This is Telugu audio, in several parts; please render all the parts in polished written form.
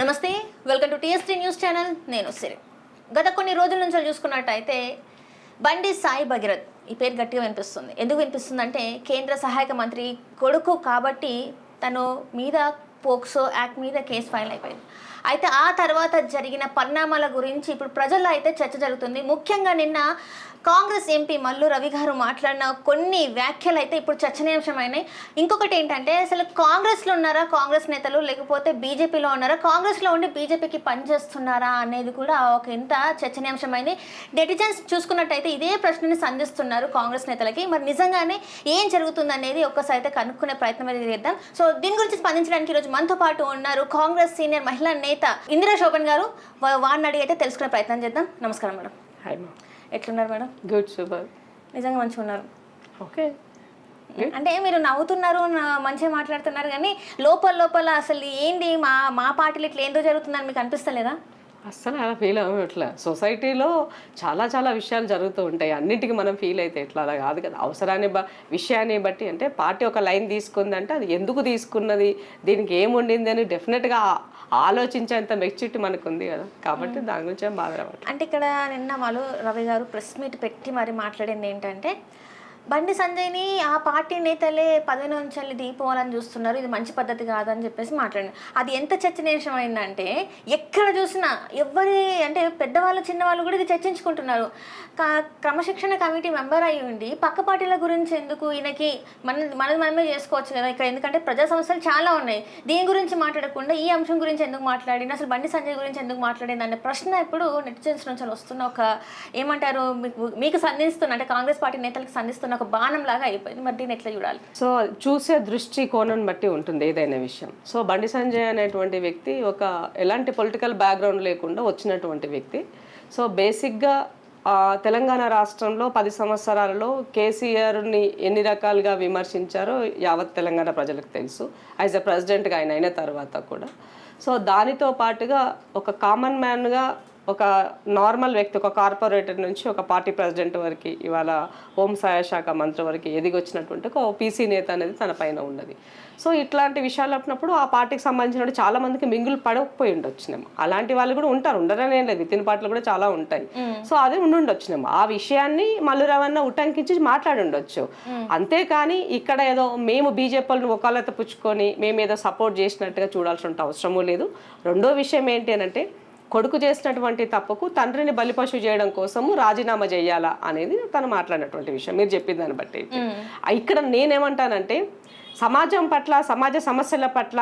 నమస్తే, welcome to TST news channel. నేను సిరి. గత కొన్ని రోజుల నుంచి చూసుకున్నట్టయితే బండి సాయి భగీరథ్ ఈ పేరు గట్టిగా వినిపిస్తుంది. ఎందుకు వినిపిస్తుందంటే కేంద్ర సహాయక మంత్రి కొడుకు కాబట్టి తను మీద పోక్సో యాక్ట్ మీద కేసు ఫైల్ అయిపోయింది. అయితే ఆ తర్వాత జరిగిన పరిణామాల గురించి ఇప్పుడు ప్రజల్లో అయితే చర్చ జరుగుతుంది. ముఖ్యంగా నిన్న కాంగ్రెస్ ఎంపీ మల్లు రవి గారు మాట్లాడిన కొన్ని వ్యాఖ్యలు అయితే ఇప్పుడు చర్చనీయాంశమైనాయి. ఇంకొకటి ఏంటంటే అసలు కాంగ్రెస్లో ఉన్నారా కాంగ్రెస్ నేతలు, లేకపోతే బీజేపీలో ఉన్నారా, కాంగ్రెస్లో ఉండి బీజేపీకి పనిచేస్తున్నారా అనేది కూడా ఒక ఇంత చర్చనీయాంశమైంది. నెటిజన్స్ చూసుకున్నట్టయితే ఇదే ప్రశ్నని సంధిస్తున్నారు కాంగ్రెస్ నేతలకి. మరి నిజంగానే ఏం జరుగుతుంది అనేది ఒక్కసారి అయితే కనుక్కునే ప్రయత్నం అయితే చేద్దాం. సో దీని గురించి స్పందించడానికి ఈరోజు మనతో పాటు ఉన్నారు కాంగ్రెస్ సీనియర్ మహిళా నేత ఇందిరా శోభన్ గారు. వారిని అడిగి అయితే తెలుసుకునే ప్రయత్నం చేద్దాం. నమస్కారం మేడం. Hi ma'am. ఎట్లున్నారు మేడం? Good, super. నిజంగా మంచిగా ఉన్నారు. ఓకే, అంటే మీరు నవ్వుతున్నారు, మంచిగా మాట్లాడుతున్నారు, కానీ లోపల అసలు ఏంటి మా పార్టీలో ఇట్లా ఏందో జరుగుతుందని మీకు అనిపిస్తలేదా? అస్సలు అలా ఫీల్ అవ్వట్లే. సొసైటీలో చాలా విషయాలు జరుగుతూ ఉంటాయి. అన్నింటికి మనం ఫీల్ అయితే ఎట్లా, అలా కాదు కదా. అవసరాన్ని విషయాన్ని బట్టి అంటే పార్టీ ఒక లైన్ తీసుకుందంటే అది ఎందుకు తీసుకున్నది, దీనికి ఏముండింది అని డెఫినెట్గా ఆలోచించేంత మెచ్యూరిటీ మనకు ఉంది కదా. కాబట్టి దాని గురించి ఏం బాధ రావట్లేదు. అంటే ఇక్కడ నిన్న వాళ్ళు రవి గారు ప్రెస్ మీట్ పెట్టి మరి మాట్లాడింది ఏంటంటే బండి సంజయ్ని ఆ పార్టీ నేతలే పదవి నుంచి దిగిపోవాలని చూస్తున్నారు, ఇది మంచి పద్ధతి కాదని చెప్పేసి మాట్లాడింది. అది ఎంత చర్చనీయాంశమైందంటే ఎక్కడ చూసినా ఎవరి అంటే పెద్దవాళ్ళు చిన్నవాళ్ళు కూడా ఇది చర్చించుకుంటున్నారు. క్రమశిక్షణ కమిటీ మెంబర్ అయ్యి ఉండి పక్క పార్టీల గురించి ఎందుకు, ఈయనకి మనమే చేసుకోవచ్చు కదా ఇక్కడ, ఎందుకంటే ప్రజా సమస్యలు చాలా ఉన్నాయి, దీని గురించి మాట్లాడకుండా ఈ అంశం గురించి ఎందుకు మాట్లాడింది, అసలు బండి సంజయ్ గురించి ఎందుకు మాట్లాడింది అనే ప్రశ్న ఇప్పుడు నెటిజన్స్ నుంచి వస్తున్న ఒక ఏమంటారు మీకు సంధిస్తున్న అంటే కాంగ్రెస్ పార్టీ నేతలకు సంధిస్తున్న ఒక బాణం లాగా అయిపోయింది. మరి దీన్ని ఎట్లా చూడాలి? సో చూసే దృష్టి కోణం బట్టి ఉంటుంది ఏదైనా విషయం. సో బండి సంజయ్ అనేటువంటి వ్యక్తి ఒక ఎలాంటి పొలిటికల్ బ్యాక్గ్రౌండ్ లేకుండా వచ్చినటువంటి వ్యక్తి. సో బేసిక్గా తెలంగాణ రాష్ట్రంలో 10 సంవత్సరాలలో కేసీఆర్ని ఎన్ని రకాలుగా విమర్శించారో యావత్ తెలంగాణ ప్రజలకు తెలుసు. యాజ్ ఎ ప్రెసిడెంట్గా ఆయన అయిన తర్వాత కూడా. సో దానితో పాటుగా ఒక కామన్ మ్యాన్గా ఒక నార్మల్ వ్యక్తి, ఒక కార్పొరేటర్ నుంచి ఒక పార్టీ ప్రెసిడెంట్ వరకు, ఇవాళ హోంశాఖ శాఖ మంత్రి వరకు ఎదిగొచ్చినటువంటి ఒక పీసీ నేత అనేది తన పైన ఉన్నది. సో ఇట్లాంటి విషయాలు అప్పుడు ఆ పార్టీకి సంబంధించిన చాలా మందికి మింగులు పడకపోయి ఉండొచ్చినాము. అలాంటి వాళ్ళు కూడా ఉంటారు, ఉండరనే లేదు, వితిన్ పార్టీలు కూడా చాలా ఉంటాయి. సో అది ఉండొచ్చినాము. ఆ విషయాన్ని మల్లు రవణ ఉటంకించి మాట్లాడి ఉండొచ్చు. అంతేకాని ఇక్కడ ఏదో మేము బీజేపీలను ఒకళ్ళతో పుచ్చుకొని మేము ఏదో సపోర్ట్ చేసినట్టుగా చూడాల్సిన అవసరమూ లేదు. రెండో విషయం ఏంటి అని అంటే కొడుకు చేసినటువంటి తప్పుకు తండ్రిని బలిపశువు చేయడం కోసము రాజీనామా చేయాలా అనేది తను మాట్లాడినటువంటి విషయం మీరు చెప్పిన దాన్ని బట్టి. ఇక్కడ నేనేమంటానంటే సమాజం పట్ల, సమాజ సమస్యల పట్ల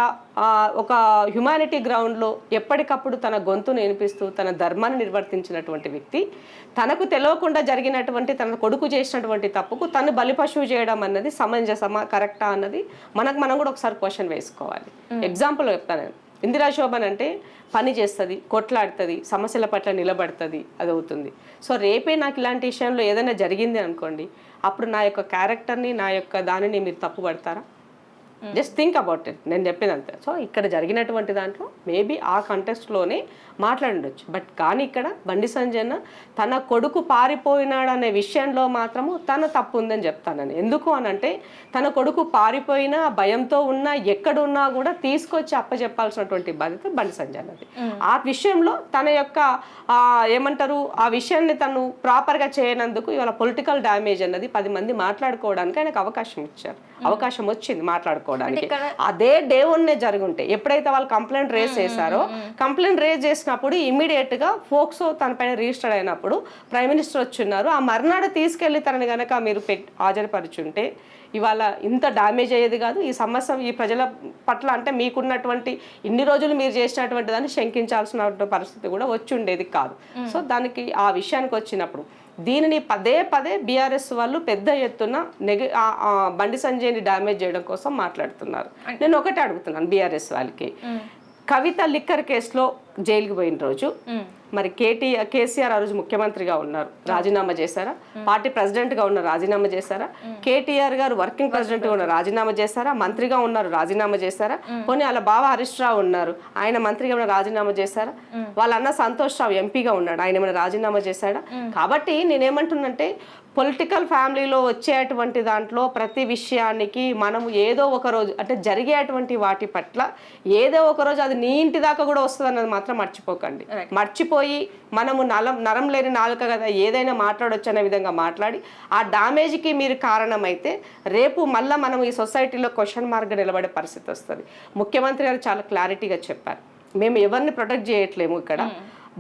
ఒక హ్యుమానిటీ గ్రౌండ్లో ఎప్పటికప్పుడు తన గొంతును వినిపిస్తూ తన ధర్మాన్ని నిర్వర్తించినటువంటి వ్యక్తి తనకు తెలియకుండా జరిగినటువంటి తన కొడుకు చేసినటువంటి తప్పుకు తను బలిపశువు చేయడం అన్నది సమంజసమా, కరెక్టా అన్నది మనం కూడా ఒకసారి క్వశ్చన్ వేసుకోవాలి. ఎగ్జాంపుల్ చెప్తాను. ఇందిరా శోభన్ అంటే పని చేస్తుంది, కొట్లాడుతుంది, సమస్యల పట్ల నిలబడుతుంది, అది అవుతుంది. సో రేపే నాకు ఇలాంటి విషయంలో ఏదైనా జరిగింది అనుకోండి, అప్పుడు నా యొక్క క్యారెక్టర్ని, నా యొక్క దానిని మీరు తప్పు పడతారా? Just think about it. నేను చెప్పేదంతే. సో ఇక్కడ జరిగినటువంటి దాంట్లో మేబీ ఆ కంటెస్ట్లోనే మాట్లాడుండొచ్చు. బట్ కానీ ఇక్కడ బండి సంజయ్ తన కొడుకు పారిపోయినాడనే విషయంలో మాత్రము తన తప్పు ఉందని చెప్తానని. ఎందుకు అనంటే తన కొడుకు పారిపోయినా, భయంతో ఉన్నా, ఎక్కడున్నా కూడా తీసుకొచ్చి అప్పచెప్పాల్సినటువంటి బాధ్యత బండి సంజయ్ అన్నది. ఆ విషయంలో తన యొక్క ఏమంటారు ఆ విషయాన్ని తను ప్రాపర్గా చేయనందుకు ఇవాళ పొలిటికల్ డ్యామేజ్ అన్నది 10 మంది మాట్లాడుకోవడానికి ఆయనకు అవకాశం ఇచ్చారు, అవకాశం వచ్చింది మాట్లాడుకోవడానికి. అదే డే వన్నే జరుగుంటే ఎప్పుడైతే వాళ్ళు కంప్లైంట్ రేజ్ చేశారో, కంప్లైంట్ రేజ్ చేసినప్పుడు ఇమీడియట్ గా ఫోక్సో తన పైన రిజిస్టర్ అయినప్పుడు ప్రైమ్ మినిస్టర్ వచ్చిన్నారు. ఆ మర్నాడు తీసుకెళ్లి తనని గనక మీరు హాజరుపరుచుంటే ఇవాళ ఇంత డ్యామేజ్ అయ్యేది కాదు. ఈ సమస్య ఈ ప్రజల పట్ల అంటే మీకున్నటువంటి ఇన్ని రోజులు మీరు చేసినటువంటి దాన్ని శంకించాల్సిన పరిస్థితి కూడా వచ్చి ఉండేది కాదు. సో దానికి ఆ విషయానికి వచ్చినప్పుడు దీనిని పదే బీఆర్ఎస్ వాళ్ళు పెద్ద ఎత్తున బండి సంజయ్ని డ్యామేజ్ చేయడం కోసం మాట్లాడుతున్నారు. నేను ఒకటే అడుగుతున్నాను బీఆర్ఎస్ వాళ్ళకి, కవిత లిక్కర్ కేసులో జైలుకి పోయిన రోజు మరి కేసీఆర్ ఆ రోజు ముఖ్యమంత్రిగా ఉన్నారు, రాజీనామా చేశారా? పార్టీ ప్రెసిడెంట్ గా ఉన్నారు, రాజీనామా చేశారా? కేటీఆర్ గారు వర్కింగ్ ప్రెసిడెంట్ గా ఉన్నారు, రాజీనామా చేశారా? మంత్రిగా ఉన్నారు, రాజీనామా చేశారా? పోనీ వాళ్ళ బావ హరీష్ రావు ఉన్నారు, ఆయన మంత్రిగా ఉన్న రాజీనామా చేశారా? వాళ్ళ అన్న సంతోష్ రావు ఎంపీగా ఉన్నాడు, ఆయన ఏమైనా రాజీనామా చేశాడా? కాబట్టి నేనేమంటున్నంటే పొలిటికల్ ఫ్యామిలీలో వచ్చేటువంటి దాంట్లో ప్రతి విషయానికి మనము ఏదో ఒక రోజు అంటే జరిగేటువంటి వాటి పట్ల ఏదో ఒక రోజు అది నీ ఇంటి దాకా కూడా వస్తుంది అన్నది మాత్రం మర్చిపోకండి. మర్చిపోయి మనము నరం లేని నాలుక కదా ఏదైనా మాట్లాడొచ్చు అనే విధంగా మాట్లాడి ఆ డామేజ్కి మీరు కారణమైతే రేపు మళ్ళీ మనం ఈ సొసైటీలో క్వశ్చన్ మార్క్ నిలబడే పరిస్థితి వస్తుంది. ముఖ్యమంత్రి గారు చాలా క్లారిటీగా చెప్పారు, మేము ఎవరిని ప్రొటెక్ట్ చేయట్లేము ఇక్కడ,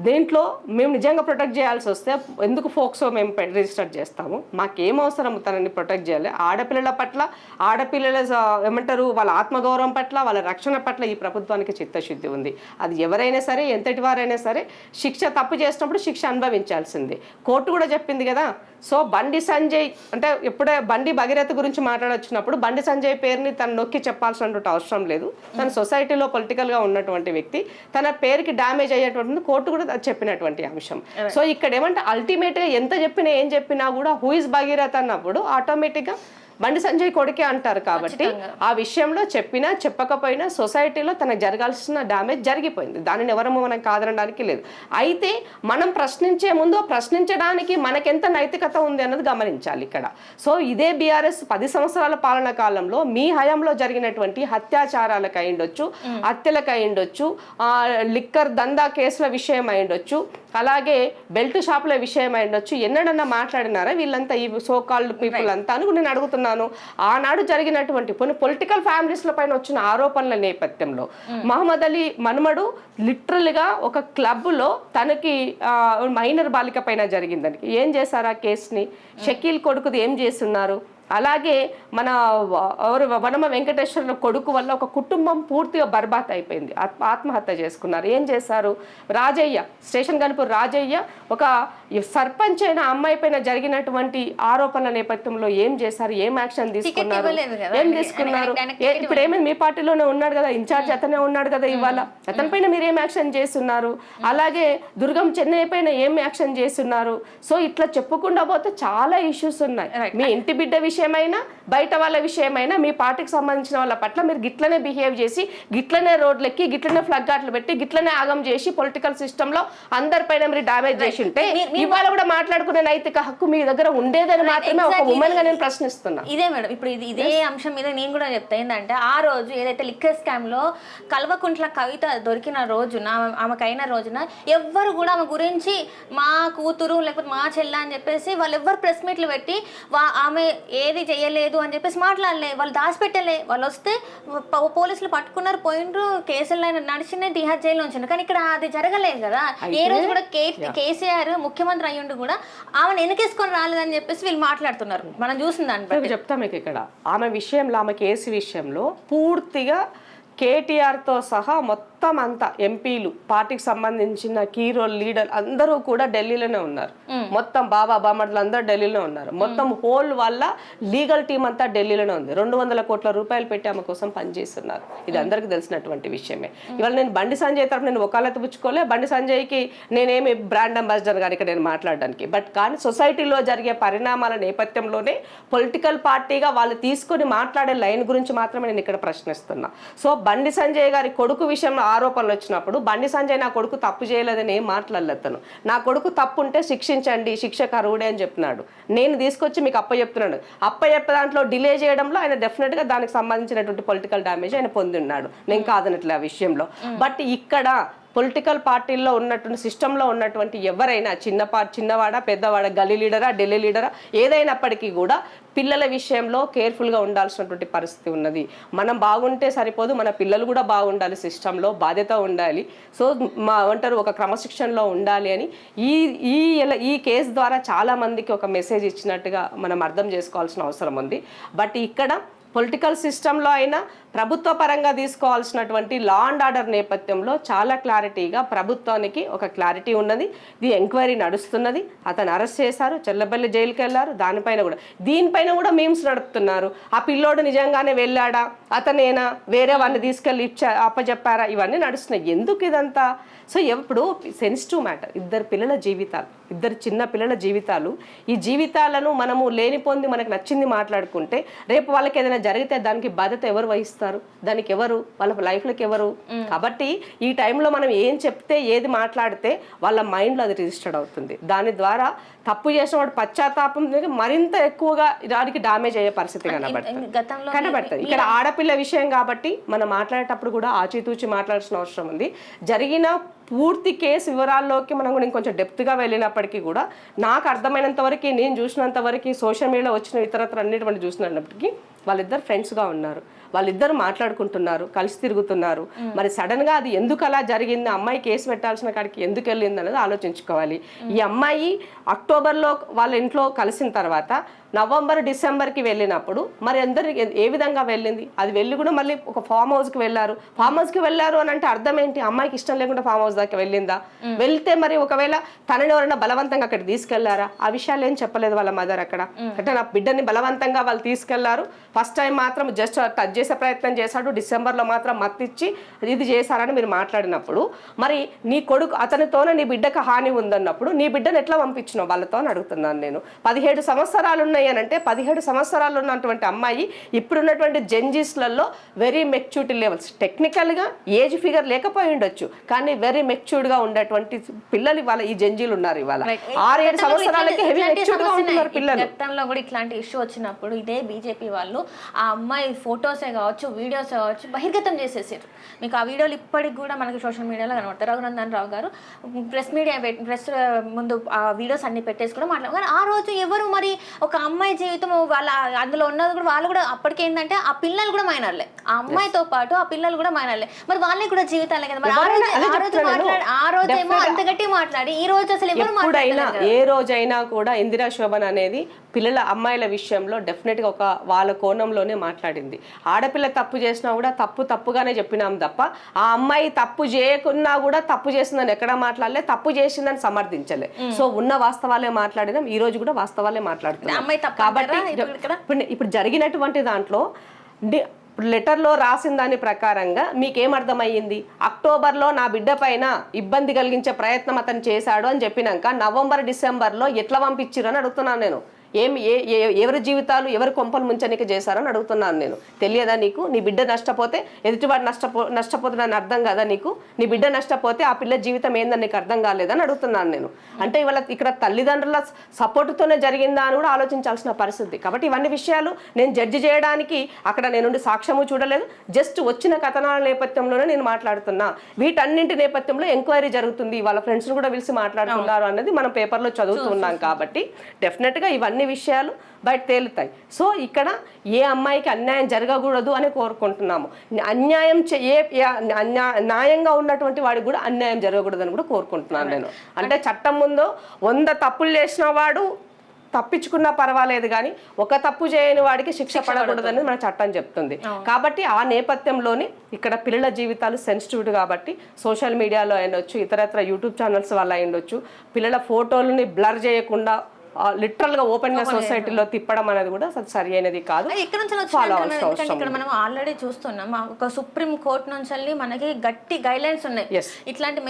దీంట్లో మేము నిజంగా ప్రొటెక్ట్ చేయాల్సి వస్తే ఎందుకు ఫోక్సో మేము రిజిస్టర్ చేస్తాము, మాకేం అవసరం తనని ప్రొటెక్ట్ చేయాలి. ఆడపిల్లల పట్ల ఆడపిల్లల ఏమంటారు వాళ్ళ ఆత్మగౌరవం పట్ల వాళ్ళ రక్షణ పట్ల ఈ ప్రభుత్వానికి చిత్తశుద్ధి ఉంది. అది ఎవరైనా సరే ఎంతటి వారైనా సరే తప్పు చేసినప్పుడు శిక్ష అనుభవించాల్సిందే. కోర్టు కూడా చెప్పింది కదా. సో బండి సంజయ్ అంటే ఎప్పుడే బండి భగీరథ గురించి మాట్లాడొచ్చినప్పుడు బండి సంజయ్ పేరుని తను నొక్కి చెప్పాల్సినటువంటి అవసరం లేదు. తన సొసైటీలో పొలిటికల్గా ఉన్నటువంటి వ్యక్తి, తన పేరుకి డ్యామేజ్ అయ్యేటువంటి కోర్టు కూడా చెప్పినటువంటి అంశం. సో ఇక్కడ ఏమంటే అల్టిమేట్గా ఎంత చెప్పినా ఏం చెప్పినా కూడా హూ ఇస్ భగీరథ అన్నప్పుడు ఆటోమేటిక్గా బండి సంజయ్ కొడుకే అంటారు. కాబట్టి ఆ విషయంలో చెప్పినా చెప్పకపోయినా సొసైటీలో తనకు జరగాల్సిన డ్యామేజ్ జరిగిపోయింది, దానిని ఎవరము మనం కాదనడానికి లేదు. అయితే మనం ప్రశ్నించే ముందు ప్రశ్నించడానికి మనకెంత నైతికత ఉంది అన్నది గమనించాలి ఇక్కడ. సో ఇదే బీఆర్ఎస్ 10 సంవత్సరాల పాలన కాలంలో మీ హయాంలో జరిగినటువంటి హత్యాచారాలకు అయిండొచ్చు, హత్యలకు అయిండొచ్చు, లిక్కర్ దందా కేసుల విషయం అయిండొచ్చు, అలాగే బెల్ట్ షాపుల విషయం అయిండొచ్చు, ఎన్నడన్నా మాట్లాడినారా వీళ్ళంతా ఈ సోకాల్డ్ పీపుల్ అంతా అని నేను అడుగుతున్నాను. ఆనాడు జరిగినటువంటి పొలిటికల్ ఫ్యామిలీస్ల పైన వచ్చిన ఆరోపణల నేపథ్యంలో మహమ్మద్ అలీ మనుమడు లిటరల్ గా ఒక క్లబ్ లో తనకి మైనర్ బాలిక పైన జరిగిందని ఏం చేశారు ఆ కేసుని, షకీల్ కొడుకుది ఏం చేస్తున్నారు. అలాగే మన వనమ వెంకటేశ్వర కొడుకు వల్ల ఒక కుటుంబం పూర్తిగా బర్బాత్ అయిపోయింది, ఆత్మహత్య చేసుకున్నారు. ఏం చేశారు? రాజయ్య స్టేషన్ గన్పూర్ రాజయ్య ఒక సర్పంచ్ అయిన అమ్మాయి పైన జరిగినటువంటి ఆరోపణల నేపథ్యంలో ఏం చేశారు, ఏం యాక్షన్ తీసుకున్నారు, ఏం తీసుకున్నారు? ఇప్పుడు ఏమైంది, మీ పార్టీలోనే ఉన్నాడు కదా, ఇన్ఛార్జ్ అతనే ఉన్నాడు కదా, ఇవాళ అతని పైన మీరు ఏం యాక్షన్ చేస్తున్నారు? అలాగే దుర్గం చెన్నై పైన ఏం యాక్షన్ చేస్తున్నారు? సో ఇట్లా చెప్పుకుండా పోతే చాలా ఇష్యూస్ ఉన్నాయి. మీ ఇంటి బిడ్డ విషయమైనా బయట వాళ్ళ విషయమైనా మీ పార్టీకి సంబంధించిన వాళ్ళ పట్ల మీరు గిట్లనే బిహేవ్ చేసి గిట్లనే రోడ్లెక్కి గిట్లనే ఫ్లగ్ గార్డులు పెట్టి గిట్లనే ఆగం చేసి పొలిటికల్ సిస్టమ్ లో అందరిపైన మీరు డామేజ్ చేసి ఉంటే ఇవాళ కూడా మాట్లాడుకునే నైతిక హక్కు మీ దగ్గర ఉండేదని మాత్రమే ఒక ఉమెన్ గా నేను ప్రశ్నిస్తున్నా. ఇదే మేడం, ఇప్పుడు ఇదే అంశం మీద నేను కూడా చెప్తా. ఏంటంటే ఆ రోజు ఏదైతే లిక్కర్ స్కామ్ లో కల్వకుంట్ల కవిత దొరికిన రోజున ఆమెకైన రోజున ఎవ్వరు కూడా ఆమె గురించి మా కూతురు లేకపోతే మా చెల్ల అని చెప్పేసి వాళ్ళు ఎవ్వరు ప్రెస్ మీట్లు పెట్టి ఆమె ఏది చేయలేదు అని చెప్పేసి మాట్లాడలే, వాళ్ళు దాచిపెట్టలే. వాళ్ళు వస్తే పోలీసులు పట్టుకున్నారు, పోయినరు, కేసులు నడిచినాయి, తిహార్ జైల్లో ఉంచారు. కానీ ఇక్కడ అది జరగలేదు కదా. ఏ రోజు కూడా కేసీఆర్ ముఖ్యమంత్రి అయ్యుండి కూడా ఆమెను వెనకేసుకొని రాలేదని చెప్పేసి వీళ్ళు మాట్లాడుతున్నారు. మనం చూసిన దాన్ని బట్టి చెప్తాం మీకు ఇక్కడ ఆమె విషయంలో, ఆమె కేసు విషయంలో పూర్తిగా కేటీఆర్తో సహా మొత్తం అంతా ఎంపీలు పార్టీకి సంబంధించిన కీ రోల్ లీడర్ అందరూ కూడా ఢిల్లీలోనే ఉన్నారు. మొత్తం బాబా బామర్లు అందరూ ఢిల్లీలో ఉన్నారు. మొత్తం హోల్ వల్ల లీగల్ టీం అంతా ఢిల్లీలోనే ఉంది. 200 కోట్ల రూపాయలు పెట్టి ఆమె కోసం పనిచేస్తున్నారు. ఇది అందరికి తెలిసినటువంటి విషయమే. ఇవాళ నేను బండి సంజయ్ తరఫు నేను వకాలత్ పుచ్చుకోలే, బండి సంజయ్కి నేనేమి బ్రాండ్ అంబాసిడర్ కానీ ఇక్కడ నేను మాట్లాడడానికి. బట్ కానీ సొసైటీలో జరిగే పరిణామాల నేపథ్యంలోనే పొలిటికల్ పార్టీగా వాళ్ళు తీసుకొని మాట్లాడే లైన్ గురించి మాత్రమే నేను ఇక్కడ ప్రశ్నిస్తున్నా. సో బండి సంజయ్ గారి కొడుకు విషయంలో ఆరోపణలు వచ్చినప్పుడు బండి సంజయ్ నా కొడుకు తప్పు చేయలేదని ఏం మాట్లాడలేదు. నా కొడుకు తప్పు ఉంటే శిక్షించండి, శిక్షకు అర్హుడే అని చెప్పినాడు. నేను తీసుకొచ్చి మీకు అప్పచెప్తున్నాడు. అప్పచెప్పే దాంట్లో డిలే చేయడంలో ఆయన డెఫినెట్గా దానికి సంబంధించినటువంటి పొలిటికల్ డ్యామేజ్ ఆయన పొంది ఉన్నాడు, నేను కాదనట్లే ఆ విషయంలో. బట్ ఇక్కడ పొలిటికల్ పార్టీల్లో ఉన్నటువంటి సిస్టంలో ఉన్నటువంటి ఎవరైనా చిన్నవాడ పెద్దవాడ గల్లీ లీడరా ఢిల్లీ లీడరా ఏదైనప్పటికీ కూడా పిల్లల విషయంలో కేర్ఫుల్గా ఉండాల్సినటువంటి పరిస్థితి ఉన్నది. మనం బాగుంటే సరిపోదు, మన పిల్లలు కూడా బాగుండాలి, సిస్టంలో బాధ్యత ఉండాలి. సో అంటారు ఒక క్రమశిక్షణలో ఉండాలి అని ఈ కేసు ద్వారా చాలా మందికి ఒక మెసేజ్ ఇచ్చినట్టుగా మనం అర్థం చేసుకోవాల్సిన అవసరం ఉంది. బట్ ఇక్కడ పొలిటికల్ సిస్టంలో అయినా ప్రభుత్వ పరంగా తీసుకోవాల్సినటువంటి లా అండ్ ఆర్డర్ నేపథ్యంలో చాలా క్లారిటీగా ప్రభుత్వానికి ఒక క్లారిటీ ఉన్నది. ఇది ఎంక్వైరీ నడుస్తున్నది. అతను అరెస్ట్ చేశారు, చెల్లబల్లి జైలుకి వెళ్ళారు. దీనిపైన కూడా మీమ్స్ నడుపుతున్నారు. ఆ పిల్లోడు నిజంగానే వెళ్ళాడా, అతనేనా, వేరే వాడిని తీసుకెళ్ళి అప్పచెప్పారా, ఇవన్నీ నడుస్తున్నాయి. ఎందుకు ఇదంతా? సో ఎప్పుడు సెన్సిటివ్ మ్యాటర్, ఇద్దరు చిన్న పిల్లల జీవితాలు. ఈ జీవితాలను మనము లేనిపోంది మనకు నచ్చింది మాట్లాడుకుంటే రేపు వాళ్ళకి ఏదైనా జరిగితే దానికి బాధ్యత ఎవరు వహిస్తారు? దానికి ఎవరు? వాళ్ళ లైఫ్లోకి ఎవరు? కాబట్టి ఈ టైంలో మనం ఏం చెప్తే ఏది మాట్లాడితే వాళ్ళ మైండ్లో అది రిజిస్టర్డ్ అవుతుంది. దాని ద్వారా తప్పు చేసిన వాడు పశ్చాత్తాపం మరింత ఎక్కువగా దానికి డామేజ్ అయ్యే పరిస్థితి కనబడుతుంది. ఇక్కడ ఆడపిల్ల విషయం కాబట్టి మనం మాట్లాడేటప్పుడు కూడా ఆచితూచి మాట్లాడాల్సిన అవసరం ఉంది. జరిగిన పూర్తి కేసు వివరాల్లోకి మనం కూడా ఇంకొంచెం డెప్త్గా వెళ్ళినప్పటికీ కూడా నాకు అర్థమైనంత వరకు, నేను చూసినంత వరకు, సోషల్ మీడియాలో వచ్చిన ఇతరత్ర అన్నిటి చూసినప్పటికీ వాళ్ళిద్దరు ఫ్రెండ్స్గా ఉన్నారు, వాళ్ళిద్దరు మాట్లాడుకుంటున్నారు, కలిసి తిరుగుతున్నారు. మరి సడన్గా అది ఎందుకు అలా జరిగింది, అమ్మాయి కేసు పెట్టాల్సిన కాడికి ఎందుకు వెళ్ళింది అనేది ఆలోచించుకోవాలి. ఈ అమ్మాయి అక్టోబర్లో వాళ్ళ ఇంట్లో కలిసిన తర్వాత నవంబర్ డిసెంబర్కి వెళ్ళినప్పుడు మరి అందరు ఏ విధంగా వెళ్ళింది? అది వెళ్ళి కూడా మళ్ళీ ఒక ఫామ్ హౌస్కి వెళ్ళారు అని అంటే అర్థం ఏంటి? అమ్మాయికి ఇష్టం లేకుండా ఫామ్ హౌస్ దాకా వెళ్ళిందా? వెళ్తే మరి ఒకవేళ తనని ఎవరైనా బలవంతంగా అక్కడ తీసుకెళ్లారా? ఆ విషయాలు ఏం చెప్పలేదు వాళ్ళ మదర్ అక్కడ. అంటే నా బిడ్డని బలవంతంగా వాళ్ళు తీసుకెళ్లారు, ఫస్ట్ టైం మాత్రం జస్ట్ టచ్ చేసే ప్రయత్నం చేశాడు, డిసెంబర్లో మాత్రం మత్తిచ్చి ఇది చేశారని మీరు మాట్లాడినప్పుడు మరి నీ కొడుకు అతనితోనే నీ బిడ్డకు హాని ఉందన్నప్పుడు నీ బిడ్డను ఎట్లా పంపించినావు వాళ్ళతో అని అడుగుతున్నాను నేను. 17 సంవత్సరాలు ఉన్నాయి అని అంటే 17 సంవత్సరాలు ఉన్నటువంటి అమ్మాయి ఇప్పుడున్నటువంటి జెన్జీస్లలో వెరీ మెచ్యూరిటీ లెవెల్స్, టెక్నికల్గా ఏజ్ ఫిగర్ లేకపోయి ఉండొచ్చు కానీ వెరీ మెచ్యూర్డ్గా ఉండేటువంటి పిల్లలు ఇవాళ ఈ జెన్జీలు ఉన్నారు. ఇవాళ 6-7 సంవత్సరాలకి హెవీ మెచ్యూర్డ్గా ఉంటున్నారు పిల్లలు. గతంలో కూడా ఇట్లాంటి ఇష్యూ వచ్చినప్పుడు ఇదే బీజేపీ వాళ్ళు ఆ అమ్మాయి ఫొటోసే కావచ్చు, వీడియోసే కావచ్చు బహిర్గతం చేసేసారు. మీకు ఆ వీడియోలు ఇప్పటికి కూడా మనకి సోషల్ మీడియాలో కనబడతారు. రఘునందన్ రావు గారు ప్రెస్ ముందు ఆ వీడియోస్ అన్ని పెట్టేసి కూడా మాట్లాడారు. కానీ ఆ రోజు ఎవరు మరి ఒక అమ్మాయి జీవితం వాళ్ళ అందులో ఉన్నది కూడా వాళ్ళు కూడా అప్పటికేంటంటే ఆ పిల్లలు కూడా మైనర్లే, ఆ అమ్మాయితో పాటు ఆ పిల్లలు కూడా మైనర్లే, మరి వాళ్ళకి కూడా జీవితాలే కదా. మరి ఆ రోజేమో అంత గట్టి మాట్లాడి ఈ రోజు అసలు ఎవరు మాట్లాడారు? ఏ రోజైనా కూడా ఇందిరా శోభన్ అనేది పిల్లల అమ్మాయిల విషయంలో డెఫినెట్గా ఒక వాళ్ళ కోణంలోనే మాట్లాడింది. ఆడపిల్ల తప్పు చేసినా కూడా తప్పుగానే చెప్పినాం తప్ప ఆ అమ్మాయి తప్పు చేయకున్నా కూడా తప్పు చేసిందని ఎక్కడ మాట్లాడలే, తప్పు చేసిందని సమర్థించలే. సో ఉన్న వాస్తవాలే మాట్లాడినాం, ఈ రోజు కూడా వాస్తవాలే మాట్లాడుతున్నాం. కాబట్టి ఇప్పుడు జరిగినటువంటి దాంట్లో ఇప్పుడు లెటర్లో రాసిన దాని ప్రకారంగా మీకేమర్థమయ్యింది? అక్టోబర్లో నా బిడ్డ పైన ఇబ్బంది కలిగించే ప్రయత్నం అతను చేశాడు అని చెప్పినాక నవంబర్ డిసెంబర్లో ఎట్లా పంపించారు అని అడుగుతున్నాను నేను. ఎవరి జీవితాలు ఎవరి కొంపలు ముంచనిక చేశారని అడుగుతున్నాను నేను. తెలియదా నీకు? నీ బిడ్డ నష్టపోతే ఎదుటివాడు నష్టపోతున్నాను అర్థం కదా నీకు? నీ బిడ్డ నష్టపోతే ఆ పిల్ల జీవితం ఏందని నీకు అర్థం కాలేదని అడుగుతున్నాను నేను. అంటే ఇవాళ ఇక్కడ తల్లిదండ్రుల సపోర్టుతోనే జరిగిందా అని కూడా ఆలోచించాల్సిన పరిస్థితి. కాబట్టి ఇవన్నీ విషయాలు నేను జడ్జి చేయడానికి అక్కడ నేను సాక్ష్యము చూడలేదు, జస్ట్ వచ్చిన కథనాల నేపథ్యంలోనే నేను మాట్లాడుతున్నా. వీటన్నింటి నేపథ్యంలో ఎంక్వైరీ జరుగుతుంది, వాళ్ళ ఫ్రెండ్స్ని కూడా పిలిచి మాట్లాడుతున్నారు అన్నది మనం పేపర్లో చదువుతున్నాం. కాబట్టి డెఫినెట్గా ఇవన్నీ విషయాలు బయట తేలుతాయి. సో ఇక్కడ ఏ అమ్మాయికి అన్యాయం జరగకూడదు అని కోరుకుంటున్నాము. న్యాయంగా ఉన్నటువంటి వాడికి కూడా అన్యాయం జరగకూడదు అని కూడా కోరుకుంటున్నాను నేను. అంటే చట్టం ముందు 100 తప్పులు చేసిన వాడు తప్పించుకున్నా పర్వాలేదు కానీ ఒక తప్పు చేయని వాడికి శిక్ష పడకూడదని మన చట్టం చెప్తుంది. కాబట్టి ఆ నేపథ్యంలోని ఇక్కడ పిల్లల జీవితాలు సెన్సిటివ్ కాబట్టి సోషల్ మీడియాలో అయినొచ్చు, ఇతరత్ర యూట్యూబ్ ఛానల్స్ వల్ల అయినొచ్చు, పిల్లల ఫోటోలని బ్లర్ చేయకుండా లిటరల్ గా ఓపెన్ గా సొసైటీలో తిప్పడం అనేది కూడా సరి అయినది కాదు. ఇక్కడ నుంచి ఇక్కడ మనం ఆల్రెడీ చూస్తున్నాం ఒక సుప్రీం కోర్టు నుంచి మనకి గట్టి గైడ్ లైన్స్ ఉన్నాయి. ఇట్లాంటి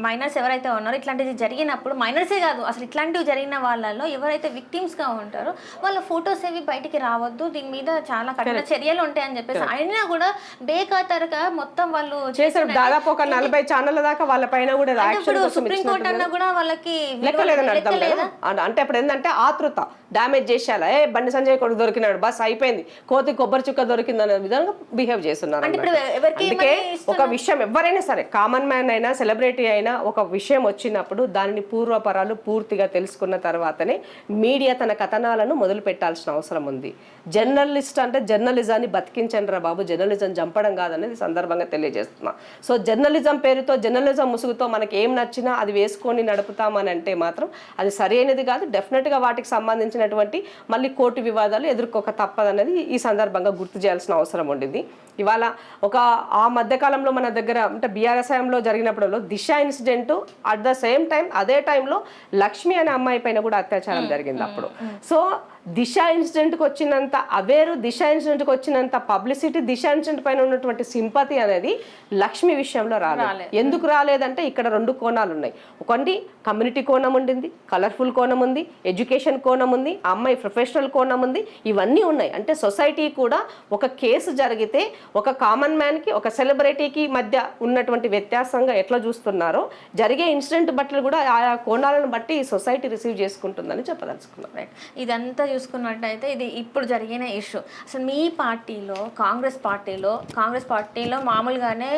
మైనర్స్ ఎవరైతే ఉన్నారో ఇట్లాంటిది జరిగినప్పుడు, మైనర్సే కాదు అసలు ఇట్లాంటివి జరిగిన వాళ్ళలో ఎవరైతే విక్టిమ్స్ గా ఉంటారో వాళ్ళ ఫొటోస్ ఏవి బయటికి రావద్దు, దీని మీద చాలా కఠిన చర్యలు ఉంటాయని చెప్పేసి అయినా కూడా బేఖాతరుగా మొత్తం వాళ్ళు చేశారు. దాదాపు ఒక 40 ఛానళ్ళ దాకా వాళ్ళ పైన కూడా సుప్రీం కోర్టు అన్నా కూడా వాళ్ళకి అంటే అప్పుడు ఏంటంటే ఆతృత డ్యామేజ్ చేసేలా బండి సంజయ్ కొడుకు దొరికినాడు బస్ అయిపోయింది, కోతి కొబ్బరి చుక్క దొరికింది అనే విధంగా బిహేవ్ చేస్తున్నారు. అందుకే ఒక విషయం ఎవరైనా సరే, కామన్ మ్యాన్ అయినా సెలబ్రిటీ అయినా ఒక విషయం వచ్చినప్పుడు దానిని పూర్వపరాలు పూర్తిగా తెలుసుకున్న తర్వాతనే మీడియా తన కథనాలను మొదలు పెట్టాల్సిన అవసరం ఉంది. జర్నలిస్ట్ అంటే జర్నలిజాన్ని బతికించండి రా బాబు, జర్నలిజం చంపడం కాదనేది సందర్భంగా తెలియజేస్తున్నా. సో జర్నలిజం పేరుతో జర్నలిజం ముసుగుతో మనకి ఏం నచ్చినా అది వేసుకొని నడుపుతామని అంటే మాత్రం అది సరైన సరైనది కాదు. డెఫినెట్గా వాటికి సంబంధించినటువంటి మళ్ళీ కోర్టు వివాదాలు ఎదుర్కోక తప్పదన్నది ఈ సందర్భంగా గుర్తు చేయాల్సిన అవసరం ఉండింది. ఇవాళ ఆ మధ్యకాలంలో మన దగ్గర అంటే బీఆర్ఎస్ హయాంలో జరిగినప్పుడు Disha incident, at the same time అదే టైంలో లక్ష్మి అనే అమ్మాయి పైన కూడా అత్యాచారం జరిగింది అప్పుడు. సో దిశ ఇన్సిడెంట్కి వచ్చినంత అవేరు, దిశ ఇన్సిడెంట్కి వచ్చినంత పబ్లిసిటీ, దిశ ఇన్సిడెంట్ పైన ఉన్నటువంటి సింపతి అనేది లక్ష్మి విషయంలో రాలేదు. ఎందుకు రాలేదంటే ఇక్కడ 2 కోణాలు ఉన్నాయి. ఒకటి కమ్యూనిటీ కోణం ఉండింది, కలర్ఫుల్ కోణం ఉంది, ఎడ్యుకేషన్ కోణం ఉంది, ఆ అమ్మాయి ప్రొఫెషనల్ కోణం ఉంది, ఇవన్నీ ఉన్నాయి. అంటే సొసైటీ కూడా ఒక కేసు జరిగితే ఒక కామన్ మ్యాన్కి ఒక సెలబ్రిటీకి మధ్య ఉన్నటువంటి వ్యత్యాసంగా ఎట్లా చూస్తున్నారో జరిగే ఇన్సిడెంట్ బట్టి కూడా ఆయా కోణాలను బట్టి ఈ సొసైటీ రిసీవ్ చేసుకుంటుందని చెప్పదలుచుకున్నాను. ఇదంతా చూసుకున్నట్టయితే ఇది ఇప్పుడు జరిగిన ఇష్యూ. అసలు మీ పార్టీలో కాంగ్రెస్ పార్టీలో మామూలుగానే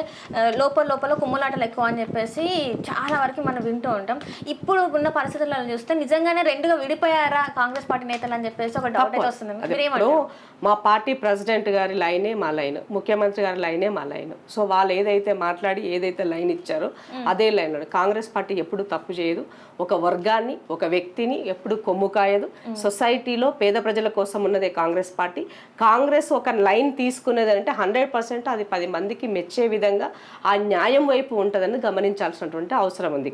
లోపల కుమ్ములాటలు ఎక్కువ అని చెప్పేసి చాలా వరకు మనం వింటూ ఉంటాం. ఇప్పుడు ఉన్న పరిస్థితులను చూస్తే నిజంగానే 2గా విడిపోయారా కాంగ్రెస్ పార్టీ నేతలు అని చెప్పేసి ఒక డౌట్ అయితే వస్తుంది. మా పార్టీ ప్రెసిడెంట్ గారి లైనే మా లైన్, ముఖ్యమంత్రి గారి లైనే మా లైన్. సో వాళ్ళు ఏదైతే మాట్లాడి ఏదైతే లైన్ ఇచ్చారో అదే లైన్. కాంగ్రెస్ పార్టీ ఎప్పుడు తప్పు చేయదు, ఒక వర్గాన్ని ఒక వ్యక్తిని ఎప్పుడు కొమ్ము కాయదు. సొసైటీలో పేద ప్రజల కోసం ఉన్నదే కాంగ్రెస్ పార్టీ. కాంగ్రెస్ ఒక లైన్ తీసుకునేది అంటే 100% అది 10 మందికి మెచ్చే విధంగా ఆ న్యాయం వైపు ఉంటుందని గమనించాల్సినటువంటి అవసరం ఉంది.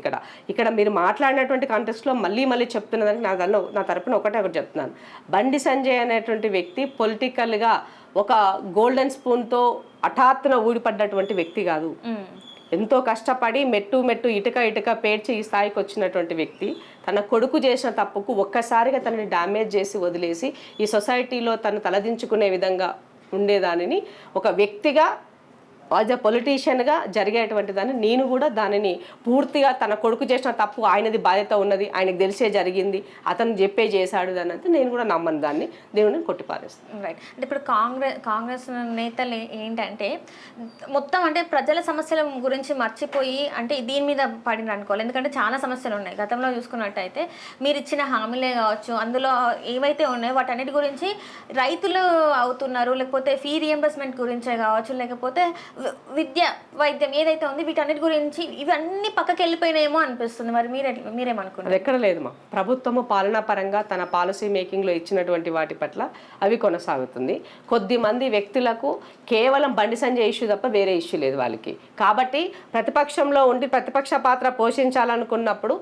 ఇక్కడ మీరు మాట్లాడినటువంటి కాంటెక్స్ట్లో మళ్ళీ చెప్తున్నదని నా తరపున ఒకటి చెప్తున్నాను. బండి సంజయ్ అనేటువంటి వ్యక్తి పొలిటికల్గా ఒక గోల్డెన్ స్పూన్తో హఠాత్తున ఊడిపడ్డటువంటి వ్యక్తి కాదు. ఎంతో కష్టపడి మెట్టు ఇటుక పేర్చి ఈ స్థాయికి వచ్చినటువంటి వ్యక్తి తన కొడుకు చేసిన తప్పుకు ఒక్కసారిగా తనని డ్యామేజ్ చేసి వదిలేసి ఈ సొసైటీలో తను తలదించుకునే విధంగా ఉండేదానిని ఒక వ్యక్తిగా యాజ్ ఎ పొలిటీషియన్గా జరిగేటువంటి దాన్ని నేను కూడా దానిని పూర్తిగా తన కొడుకు చేసిన తప్పు ఆయనది బాధ్యత ఉన్నది, ఆయనకు తెలిసే జరిగింది, అతను చేశాడు అన్నది నేను కూడా నమ్మను, దాన్ని దేవుని కొట్టిపారేస్తాను. రైట్. అంటే ఇప్పుడు కాంగ్రెస్ నేతలు ఏంటంటే మొత్తం అంటే ప్రజల సమస్యల గురించి మర్చిపోయి అంటే దీని మీద పడిన అనుకోవాలి. ఎందుకంటే చాలా సమస్యలు ఉన్నాయి. గతంలో చూసుకున్నట్టయితే మీరు ఇచ్చిన హామీలే కావచ్చు, అందులో ఏవైతే ఉన్నాయో వాటన్నిటి గురించి రైతులు అవుతున్నారు, లేకపోతే ఫీ రియంబర్స్మెంట్ గురించే కావచ్చు, లేకపోతే విద్య వైద్యం ఏదైతే ఉంది వీటన్నిటి గురించి ఇవన్నీ పక్కకి వెళ్ళిపోయినాయేమో అనిపిస్తుంది. మరి మీరేమనుకున్నారు? అది ఎక్కడ లేదమ్మా. ప్రభుత్వము పాలనా పరంగా తన పాలసీ మేకింగ్లో ఇచ్చినటువంటి వాటి పట్ల అవి కొనసాగుతుంది. కొద్దిమంది వ్యక్తులకు కేవలం బండి సంజయ్ ఇష్యూ తప్ప వేరే ఇష్యూ లేదు వాళ్ళకి. కాబట్టి ప్రతిపక్షంలో ఉండి ప్రతిపక్ష పాత్ర పోషించాలనుకున్నప్పుడు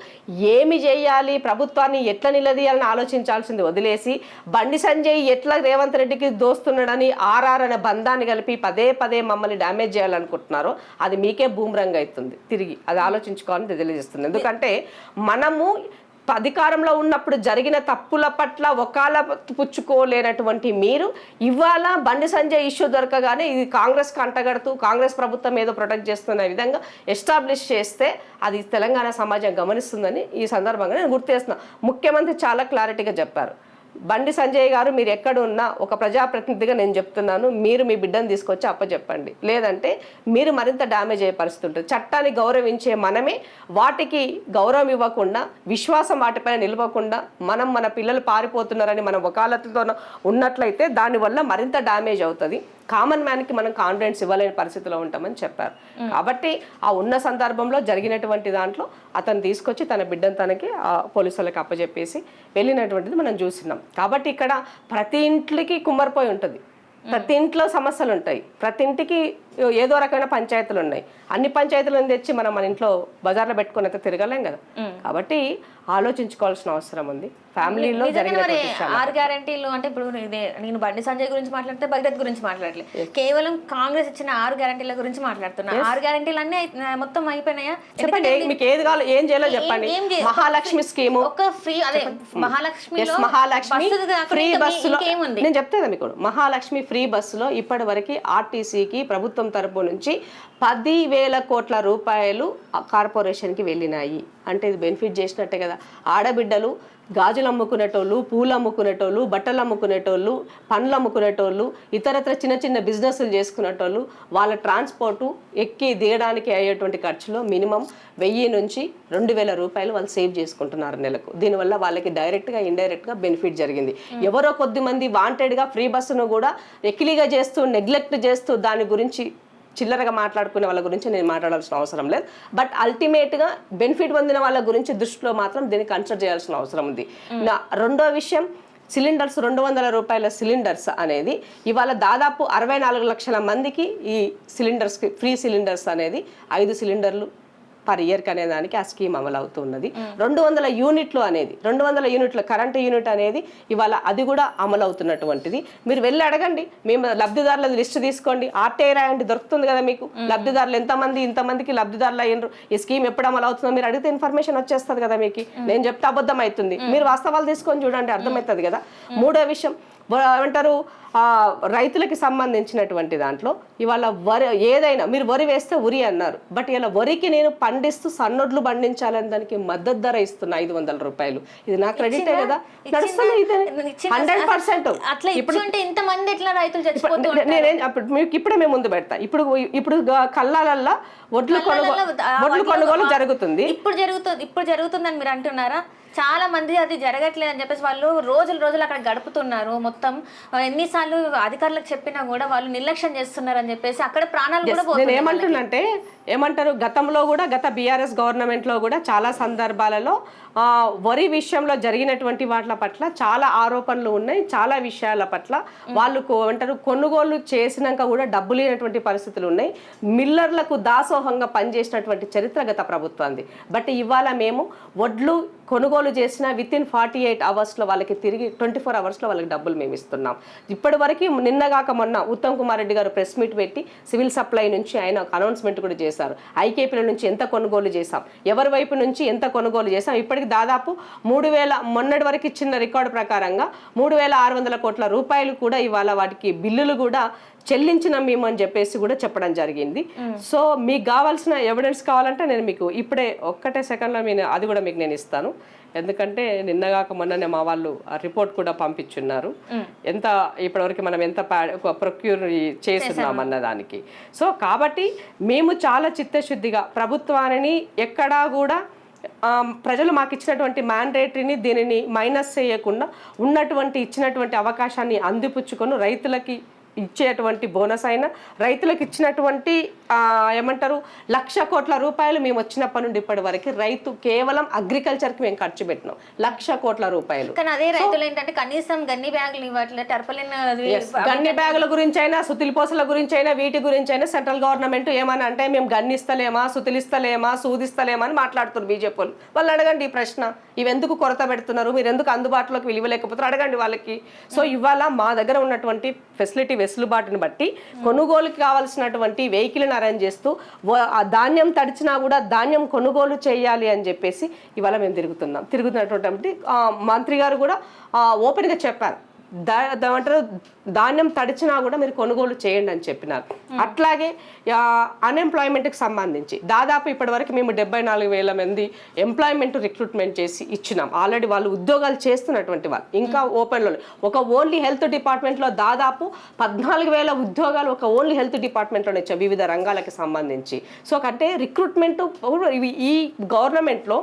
ఏమి చేయాలి, ప్రభుత్వాన్ని ఎట్లా నిలదీయాలని ఆలోచించాల్సింది వదిలేసి బండి సంజయ్ ఎట్లా రేవంత్ రెడ్డికి దోస్తున్నాడని ఆర్ఆర్ అనే బంధాన్ని కలిపి పదే మమ్మల్ని డ్యామేజ్ చేయాలనుకుంటున్నారో అది మీకే బూమరంగ్ అవుతుంది తిరిగి. అది ఆలోచించుకోవాలని తెలియజేస్తుంది. ఎందుకంటే మనము అధికారంలో ఉన్నప్పుడు జరిగిన తప్పుల పట్ల ఒకాల పుచ్చుకోలేనటువంటి మీరు ఇవాళ బండి సంజయ్ ఇష్యూ దొరకగానే ఇది కాంగ్రెస్కి అంటగడుతూ కాంగ్రెస్ ప్రభుత్వం ఏదో ప్రొటెక్ట్ చేస్తున్న విధంగా ఎస్టాబ్లిష్ చేస్తే అది తెలంగాణ సమాజం గమనిస్తుందని ఈ సందర్భంగా నేను గుర్తు చేస్తున్నా. ముఖ్యమంత్రి చాలా క్లారిటీగా చెప్పారు, బండి సంజయ్ గారు మీరు ఎక్కడున్నా ఒక ప్రజాప్రతినిధిగా నేను చెప్తున్నాను, మీరు మీ బిడ్డను తీసుకొచ్చి అప్పచెప్పండి, లేదంటే మీరు మరింత డ్యామేజ్ అయ్యే పరిస్థితి ఉంటుంది. చట్టాన్ని గౌరవించే మనమే వాటికి గౌరవం ఇవ్వకుండా విశ్వాసం వాటిపైన నిలవకుండా మన పిల్లలు పారిపోతున్నారని మనం వకాలతుతో ఉన్నట్లయితే దానివల్ల మరింత డ్యామేజ్ అవుతుంది. కామన్ మ్యాన్కి మనం కాన్ఫిడెన్స్ ఇవ్వలేని పరిస్థితిలో ఉంటామని చెప్పారు. కాబట్టి ఆ ఉన్న సందర్భంలో జరిగినటువంటి దాంట్లో అతను తీసుకొచ్చి తన బిడ్డను తనకి పోలీసులకు అప్పచెప్పేసి వెళ్ళినటువంటిది మనం చూస్తున్నాం. కాబట్టి ఇక్కడ ప్రతి ఇంట్లోకి కుమ్మరిపోయి ఉంటుంది, ప్రతి ఇంట్లో సమస్యలు ఉంటాయి, ప్రతి ఇంటికి ఏదో రకమైన పంచాయతీలు ఉన్నాయి. అన్ని పంచాయతీలను తెచ్చి మనం మన ఇంట్లో బజార్లో పెట్టుకుని అయితే తిరగలేం కదా. కాబట్టి ఆలోచించుకోవాల్సిన అవసరం ఉంది. ఫ్యామిలీలో జరిగిన 6 గ్యారెంటీలు అంటే ఇప్పుడు నేను బండి సంజయ్ గురించి మాట్లాడితే భగీరథ్ గురించి మాట్లాడలేదు, కేవలం కాంగ్రెస్ ఇచ్చిన 6 గ్యారెంటీల గురించి మాట్లాడుతున్నా. 6 గ్యారెంటీలు అన్ని మొత్తం అయిపోయినాయా? చెప్పండి, మీకు ఏది కావాలి, ఏం చేయాలో చెప్పండి. మహాలక్ష్మి స్కీము, ఒక ఫ్రీ అదే మహాలక్ష్మి ఫ్రీ బస్సులో నేను చెప్తాను మీకు. మహాలక్ష్మి ఫ్రీ బస్సులో ఇప్పటి వరకు ఆర్టీసీకి ప్రభుత్వం తరపు నుంచి 10,000 కోట్ల రూపాయలు కార్పొరేషన్కి వెళ్ళినాయి. అంటే ఇది బెనిఫిట్ చేసినట్టే కదా. ఆడబిడ్డలు గాజులు అమ్ముకునేటోళ్ళు, పూలు అమ్ముకునేటోళ్ళు, బట్టలు అమ్ముకునేటోళ్ళు, పండ్లు అమ్ముకునేటోళ్ళు, ఇతరత్ర చిన్న బిజినెస్లు చేసుకునేటోళ్ళు వాళ్ళ ట్రాన్స్పోర్టు ఎక్కి దిగడానికి అయ్యేటువంటి ఖర్చులో మినిమం 1000 నుంచి 2,000 రూపాయలు వాళ్ళు సేవ్ చేసుకుంటున్నారు నెలకు. దీనివల్ల వాళ్ళకి డైరెక్ట్గా ఇండైరెక్ట్గా బెనిఫిట్ జరిగింది. ఎవరో కొద్దిమంది వాంటెడ్గా ఫ్రీ బస్సును కూడా ఎకిలిగా చేస్తూ నెగ్లెక్ట్ చేస్తూ దాని గురించి చిల్లరగా మాట్లాడుకునే వాళ్ళ గురించి నేను మాట్లాడాల్సిన అవసరం లేదు. బట్ అల్టిమేట్గా బెనిఫిట్ పొందిన వాళ్ళ గురించి దృష్టిలో మాత్రం దీన్ని కన్సిడర్ చేయాల్సిన అవసరం ఉంది. రెండో విషయం, సిలిండర్స్ 200 రూపాయల సిలిండర్స్ అనేది ఇవాళ దాదాపు 64 లక్షల మందికి ఈ సిలిండర్స్కి ఫ్రీ సిలిండర్స్ అనేది 5 సిలిండర్లు పర్ ఇయర్కి అనే దానికి ఆ స్కీమ్ అమలు అవుతున్నది. 200 యూనిట్లు అనేది 200 యూనిట్ల కరెంటు యూనిట్ అనేది ఇవాళ అది కూడా అమలు అవుతున్నటువంటిది. మీరు వెళ్ళి అడగండి, మేము లబ్ధిదారుల లిస్టు తీసుకోండి, ఆర్టీఐ రాయండి, దొరుకుతుంది కదా మీకు. లబ్ధిదారులు ఎంతమంది, ఇంతమందికి లబ్ధిదారులు అయ్యారు, ఈ స్కీమ్ ఎప్పుడు అమలు అవుతుందో మీరు అడిగితే ఇన్ఫర్మేషన్ వచ్చేస్తుంది కదా మీకు. నేను చెప్తే అబద్ధం అవుతుంది, మీరు వాస్తవాలు తీసుకొని చూడండి, అర్థమవుతుంది కదా. మూడో విషయం ఏమంటారు, రైతులకి సంబంధించినటువంటి దాంట్లో ఇవాళ వరి ఏదైనా మీరు వరి వేస్తే ఉరి అన్నారు, బట్ ఇలా వరికి నేను పండిస్తూ సన్నొడ్లు పండించాలని దానికి మద్దతు ధర ఇస్తున్నా 500 రూపాయలు. ఇది నా క్రెడిటే కదా, నడుస్తుంది. ఇది 100%. ఇప్పుడు ఇంతమంది ఎట్లా రైతులు చచ్చిపోతున్నారు. నేనేం మీకు ఇప్పుడే మేము ముందు పెడతా. ఇప్పుడు కళ్ళాలల్లా ఒడ్లు కొనుగోలు జరుగుతుంది. ఇప్పుడు జరుగుతుందని మీరు అంటున్నారా? చాలా మంది అది జరగట్లేదు అని చెప్పేసి వాళ్ళు రోజులు అక్కడ గడుపుతున్నారు. మొత్తం ఎన్నిసార్లు అధికారులకు చెప్పినా కూడా వాళ్ళు నిర్లక్ష్యం చేస్తున్నారు అని చెప్పేసి అక్కడ ప్రాణాలు కూడా పోతున్నాయి. నేను ఏమంటున్నంటే ఏమంటారు, గతంలో కూడా గత బీఆర్ఎస్ గవర్నమెంట్లో కూడా చాలా సందర్భాలలో వరి విషయంలో జరిగినటువంటి వాటి పట్ల చాలా ఆరోపణలు ఉన్నాయి. చాలా విషయాల పట్ల వాళ్ళు ఏమంటారు కొనుగోలు చేసినాక కూడా డబ్బు లేనటువంటి పరిస్థితులు ఉన్నాయి. మిల్లర్లకు దాసోహంగా పనిచేసినటువంటి చరిత్ర గత ప్రభుత్వాన్ని. బట్ ఇవాళ మేము వడ్లు కొనుగోలు చేసిన వితిన్ 48 అవర్స్లో వాళ్ళకి తిరిగి 24 అవర్స్లో వాళ్ళకి డబ్బులు మేము ఇస్తున్నాం. ఇప్పటి వరకు నిన్నగాక మొన్న ఉత్తమ్ కుమార్ రెడ్డి గారు ప్రెస్ మీట్ పెట్టి సివిల్ సప్లై నుంచి ఆయన ఒక అనౌన్స్మెంట్ కూడా చేశారు. ఐకేపీల నుంచి ఎంత కొనుగోలు చేశాం, ఎవరి వైపు నుంచి ఎంత కొనుగోలు చేశాం. ఇప్పటికి దాదాపు 3000 మొన్నటి వరకు ఇచ్చిన రికార్డు ప్రకారంగా 3600 కోట్ల రూపాయలు కూడా ఇవాళ వాటికి బిల్లులు కూడా చెల్లించిన మేము అని చెప్పేసి కూడా చెప్పడం జరిగింది. సో మీకు కావాల్సిన ఎవిడెన్స్ కావాలంటే నేను మీకు ఇప్పుడే ఒక్కటే సెకండ్లో అది కూడా మీకు నేను ఇస్తాను. ఎందుకంటే నిన్నగాక మొన్ననే మా వాళ్ళు రిపోర్ట్ కూడా పంపించున్నారు, ఎంత ఇప్పటివరకు మనం ఎంత ప్రొక్యూర్ చేస్తున్నాం అన్న దానికి. సో కాబట్టి మేము చాలా చిత్తశుద్ధిగా ప్రభుత్వాన్ని ఎక్కడా కూడా ప్రజలు మాకు ఇచ్చినటువంటి మ్యాండేటరీని దీనిని మైనస్ చేయకుండా ఉన్నటువంటి ఇచ్చినటువంటి అవకాశాన్ని అందిపుచ్చుకొని రైతులకి ఇచ్చేటువంటి బోనస్ అయినా రైతులకు ఇచ్చినటువంటి ఏమంటారు 1,00,000 కోట్ల రూపాయలు మేము వచ్చినప్పటి నుండి ఇప్పటి వరకు రైతు కేవలం అగ్రికల్చర్కి మేము ఖర్చు పెట్టినాం 1,00,000 కోట్ల రూపాయలు. కానీ అదే రైతులు ఏంటంటే కనీసం గన్ని బ్యాగులు ఇవ్వట్లేదు, టర్పలిన్ గన్ని బ్యాగుల గురించి అయినా సుతిలిపోసల గురించి అయినా వీటి గురించి అయినా సెంట్రల్ గవర్నమెంట్ ఏమని అంటే మేము గన్నిస్తలేమా, సుతిలిస్తలేమా, సూదిస్తలేమా అని మాట్లాడుతున్నారు బీజేపీ వాళ్ళు. అడగండి ఈ ప్రశ్న, ఇవి ఎందుకు కొరత పెడుతున్నారు, మీరు ఎందుకు అందుబాటులోకి విలువలేకపోతారు అడగండి వాళ్ళకి. సో ఇవాళ మా దగ్గర ఉన్నటువంటి ఫెసిలిటీ వెసులుబాటుని బట్టి కొనుగోలుకి కావాల్సినటువంటి వెహికల్ని అరేంజ్ చేస్తూ ధాన్యం తడిచినా కూడా ధాన్యం కొనుగోలు చేయాలి అని చెప్పేసి ఇవాళ మేము తిరుగుతున్నటువంటి మంత్రి గారు కూడా ఓపెన్గా చెప్పారు. ఏమంటారు ధాన్యం తడిచినా కూడా మీరు కొనుగోలు చేయండి అని చెప్పినారు. అట్లాగే అన్ఎంప్లాయ్మెంట్కి సంబంధించి దాదాపు ఇప్పటి వరకు మేము 74,000 మంది ఎంప్లాయ్మెంట్ రిక్రూట్మెంట్ చేసి ఇచ్చినాం. ఆల్రెడీ వాళ్ళు ఉద్యోగాలు చేస్తున్నటువంటి వాళ్ళు ఇంకా ఓపెన్లో ఒక ఓన్లీ హెల్త్ డిపార్ట్మెంట్లో దాదాపు 14,000 ఉద్యోగాలు ఒక ఓన్లీ హెల్త్ డిపార్ట్మెంట్లోనే వచ్చాయి వివిధ రంగాలకు సంబంధించి. సో అంటే రిక్రూట్మెంట్ ఈ గవర్నమెంట్లో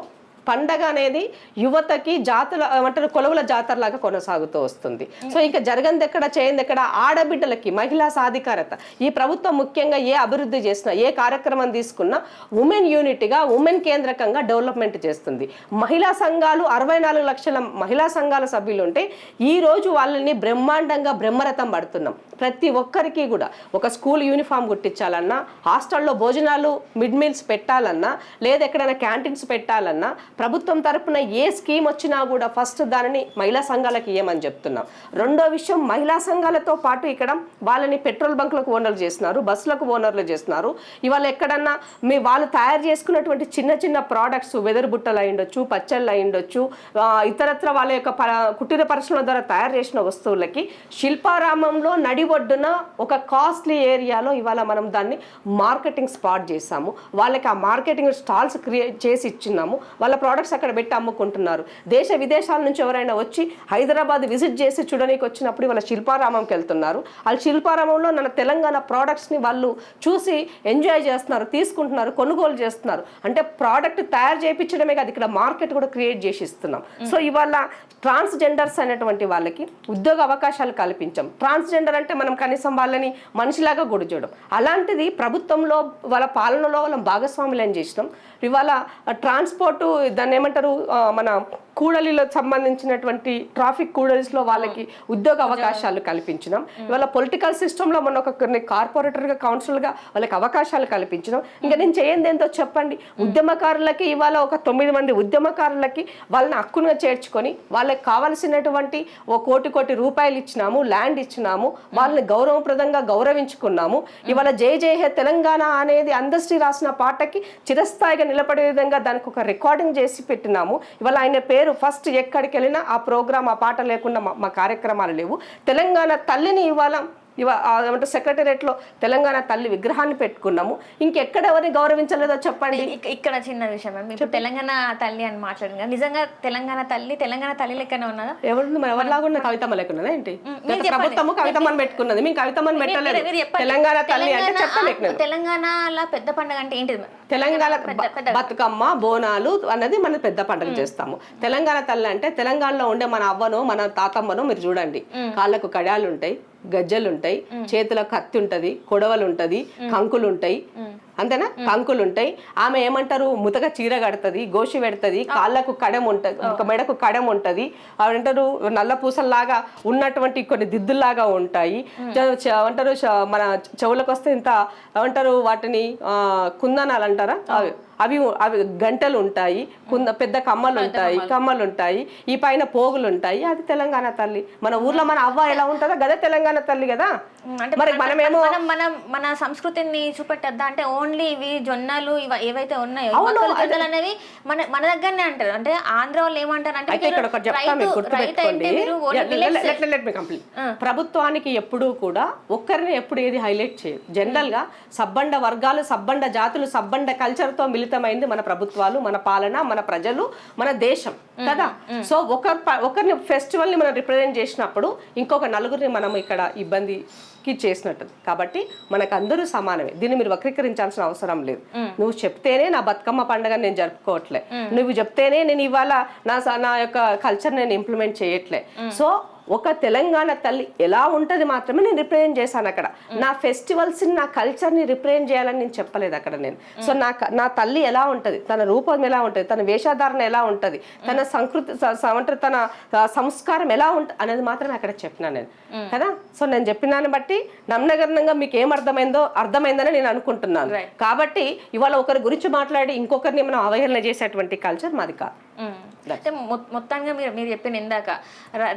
పండగ అనేది యువతకి జాతర ఏమంటారు కొలువుల జాతరలాగా కొనసాగుతూ వస్తుంది. సో ఇంకా జరగంది ఎక్కడ చేయంది ఎక్కడ ఆడబిడ్డలకి మహిళా సాధికారత ఈ ప్రభుత్వం ముఖ్యంగా ఏ అభివృద్ధి చేసినా ఏ కార్యక్రమం తీసుకున్నా ఉమెన్ యూనిట్గా ఉమెన్ కేంద్రకంగా డెవలప్మెంట్ చేస్తుంది. మహిళా సంఘాలు 64 లక్షల మహిళా సంఘాల సభ్యులు ఉంటే ఈ రోజు వాళ్ళని బ్రహ్మాండంగా బ్రహ్మరథం పడుతున్నాం. ప్రతి ఒక్కరికి కూడా ఒక స్కూల్ యూనిఫామ్ కుట్టించాలన్నా, హాస్టల్లో భోజనాలు మిడ్ మీల్స్ పెట్టాలన్నా, లేదా ఎక్కడైనా క్యాంటీన్స్ పెట్టాలన్నా ప్రభుత్వం తరపున ఏ స్కీమ్ వచ్చినా కూడా ఫస్ట్ దానిని మహిళా సంఘాలకు ఇవ్వమని చెప్తున్నాం. రెండో విషయం, మహిళా సంఘాలతో పాటు ఇక్కడ వాళ్ళని పెట్రోల్ బంకులకు ఓనర్లు చేస్తున్నారు, బస్సులకు ఓనర్లు చేస్తున్నారు. ఇవాళ ఎక్కడన్నా వాళ్ళు తయారు చేసుకున్నటువంటి చిన్న చిన్న ప్రోడక్ట్స్ వెదర్ బుట్టలు అయ్యుండొచ్చు, పచ్చళ్ళు అయ్యుండొచ్చు, ఇతరత్ర వాళ్ళ యొక్క కుటీర పరిశ్రమల ద్వారా తయారు చేసిన వస్తువులకి శిల్పారామంలో నడి ఒడ్డున ఒక కాస్ట్లీ ఏరియాలో ఇవాళ మనం దాన్ని మార్కెటింగ్ స్పాట్ చేసాము. వాళ్ళకి ఆ మార్కెటింగ్ స్టాల్స్ క్రియేట్ చేసి ఇచ్చినాము. వాళ్ళ ప్రోడక్ట్స్ అక్కడ పెట్టి అమ్ముకుంటున్నారు. దేశ విదేశాల నుంచి ఎవరైనా వచ్చి హైదరాబాద్ విజిట్ చేసి చూడడానికి వచ్చినప్పుడు వాళ్ళ శిల్పారామంకి వెళ్తున్నారు. వాళ్ళ శిల్పారామంలో మన తెలంగాణ ప్రోడక్ట్స్ని వాళ్ళు చూసి ఎంజాయ్ చేస్తున్నారు, తీసుకుంటున్నారు, కొనుగోలు చేస్తున్నారు. అంటే ప్రోడక్ట్ తయారు చేయించడమే కాదు, ఇక్కడ మార్కెట్ కూడా క్రియేట్ చేసి ఇస్తున్నాం. సో ఇవాళ ట్రాన్స్జెండర్స్ అనేటువంటి వాళ్ళకి ఉద్యోగ అవకాశాలు కల్పించాం. ట్రాన్స్జెండర్ అంటే మనం కనీసం వాళ్ళని మనిషిలాగా కూడా చూడడం. అలాంటిది ప్రభుత్వంలో వాళ్ళ పాలనలో వాళ్ళ భాగస్వాములను చేసినాం. ఇవాళ ట్రాన్స్పోర్టు దాన్ని ఏమంటారు, మన కూడలిలో సంబంధించినటువంటి ట్రాఫిక్ కూడలిస్లో వాళ్ళకి ఉద్యోగ అవకాశాలు కల్పించినాం. ఇవాళ పొలిటికల్ సిస్టంలో మన ఒక కార్పొరేటర్గా కౌన్సిల్గా వాళ్ళకి అవకాశాలు కల్పించినాం. ఇంకా నేను చేయండి ఏంటో చెప్పండి. ఉద్యమకారులకి ఇవాళ ఒక 9 మంది ఉద్యమకారులకి వాళ్ళని హక్కుగా చేర్చుకొని వాళ్ళకి కావలసినటువంటి కోటి రూపాయలు ఇచ్చినాము, ల్యాండ్ ఇచ్చినాము, వాళ్ళని గౌరవప్రదంగా గౌరవించుకున్నాము. ఇవాళ జై జై హే తెలంగాణ అనేది అందశ్రీ రాసిన పాటకి చిరస్థాయిగా నిలబడే విధంగా దానికి ఒక రికార్డింగ్ చేసి పెట్టినాము. ఇవాళ ఆయన పేరు ఫస్ట్ ఎక్కడికి వెళ్ళినా ఆ ప్రోగ్రామ్, ఆ పాట లేకుండా మా కార్యక్రమాలు లేవు. తెలంగాణ తల్లిని ఇవాళ ఏమంటే సెక్రటేరియట్లో తెలంగాణ తల్లి విగ్రహాన్ని పెట్టుకున్నాము. ఇంకెక్కడ ఎవరిని గౌరవించలేదో చెప్పండి. ఇక్కడ చిన్న విషయం ఇప్పుడు తెలంగాణ తల్లి అని మాట్లాడింది. నిజంగా తెలంగాణ తల్లి లెక్కనే ఉన్నదా? ఎవరిలాగా ఉన్న కవితమ్మ లేకున్నదా ఏంటి? ప్రభుత్వము కవితమ్మని పెట్టుకున్నది, మేము కవితమ్మని పెట్టలేదు. తెలంగాణ తల్లి అంటే చెప్పలేక తెలంగాణలో పెద్ద పండుగ అంటే ఏంటిది? తెలంగాణ బతుకమ్మ, బోనాలు అన్నది మనం పెద్ద పండుగ చేస్తాము. తెలంగాణ తల్లి అంటే తెలంగాణలో ఉండే మన అవ్వను, మన తాతమ్మను మీరు చూడండి. కాళ్ళకు కడాలు ఉంటాయి, గజ్జలు ఉంటాయి, చేతుల కత్తి ఉంటది, కొడవలు ఉంటది, కంకులు ఉంటాయి, అంతేనా? కంకులు ఉంటాయి. ఆమె ఏమంటారు, ముతక చీర కడుతుంది, గోషి పెడుతుంది, కాళ్ళకు కడెం ఉంటుంది, ఒక మెడకు కడెం ఉంటుంది, అంటారు నల్ల పూసల్లాగా ఉన్నటువంటి కొన్ని దిద్దుల్లాగా ఉంటాయి. అంటారు మన చెవులకు వస్తే ఇంత ఏమంటారు వాటిని కుందనాలు అంటారా, అవి గంటలు ఉంటాయి, పెద్ద కమ్మలు ఉంటాయి, ఈ పైన పోగులు ఉంటాయి. అది తెలంగాణ తల్లి. మన ఊర్లో మన అవ్వ ఎలా ఉంటుందో గదే తెలంగాణ తల్లి కదా. మరి మనమేమో మన సంస్కృతిని చూపెట్టద్దా అంటే ఓన్లీ ఇవి జొన్నలు ఏవైతే ఉన్నాయో జొన్నలు అనేవి మన దగ్గరనే అంటారు. అంటే ఆంధ్ర వాళ్ళు ఏమంటారు అంటే ప్రభుత్వానికి ఎప్పుడూ కూడా ఒక్కరిని ఎప్పుడు ఏది హైలైట్ చేయరు. జనరల్ గా సబ్బండ వర్గాలు, సబ్బండ జాతులు, సబ్బండ కల్చర్ తో మిళితమైంది మన ప్రభుత్వాలు, మన పాలన, మన ప్రజలు, మన దేశం కదా. సో ఒకరిని ఫెస్టివల్ ని మనం రిప్రజెంట్ చేసినప్పుడు ఇంకొక నలుగురిని మనం ఇక్కడ ఇబ్బందికి చేసినట్టు. కాబట్టి మనకు అందరూ సమానమే. దీన్ని మీరు వక్రీకరించాల్సిన అవసరం లేదు. నువ్వు చెప్తేనే నా బతుకమ్మ పండుగ నేను జరుపుకోవట్లే, నువ్వు చెప్తేనే నేను ఇవాళ నా యొక్క కల్చర్ నేను ఇంప్లిమెంట్ చేయట్లే. సో ఒక తెలంగాణ తల్లి ఎలా ఉంటుంది మాత్రమే నేను రిప్రజెంట్ చేశాను అక్కడ. నా ఫెస్టివల్స్ నా కల్చర్ని రిప్రజెంట్ చేయాలని నేను చెప్పలేదు అక్కడ నేను. సో నా తల్లి ఎలా ఉంటుంది, తన రూపం ఎలా ఉంటుంది, తన వేషధారణ ఎలా ఉంటుంది, తన తన సంస్కారం ఎలా ఉంటుంది అనేది మాత్రమే అక్కడ చెప్పినాను నేను కదా. సో నేను చెప్పినాన్ని బట్టి నమ్మనగర్నంగా మీకు అర్థమైందని నేను అనుకుంటున్నాను. కాబట్టి ఇవాళ ఒకరి గురించి మాట్లాడి ఇంకొకరిని మనం అవహేళన చేసేటువంటి కల్చర్ మాది కాదు. అంటే మొత్తంగా మీరు చెప్పిన ఇందాక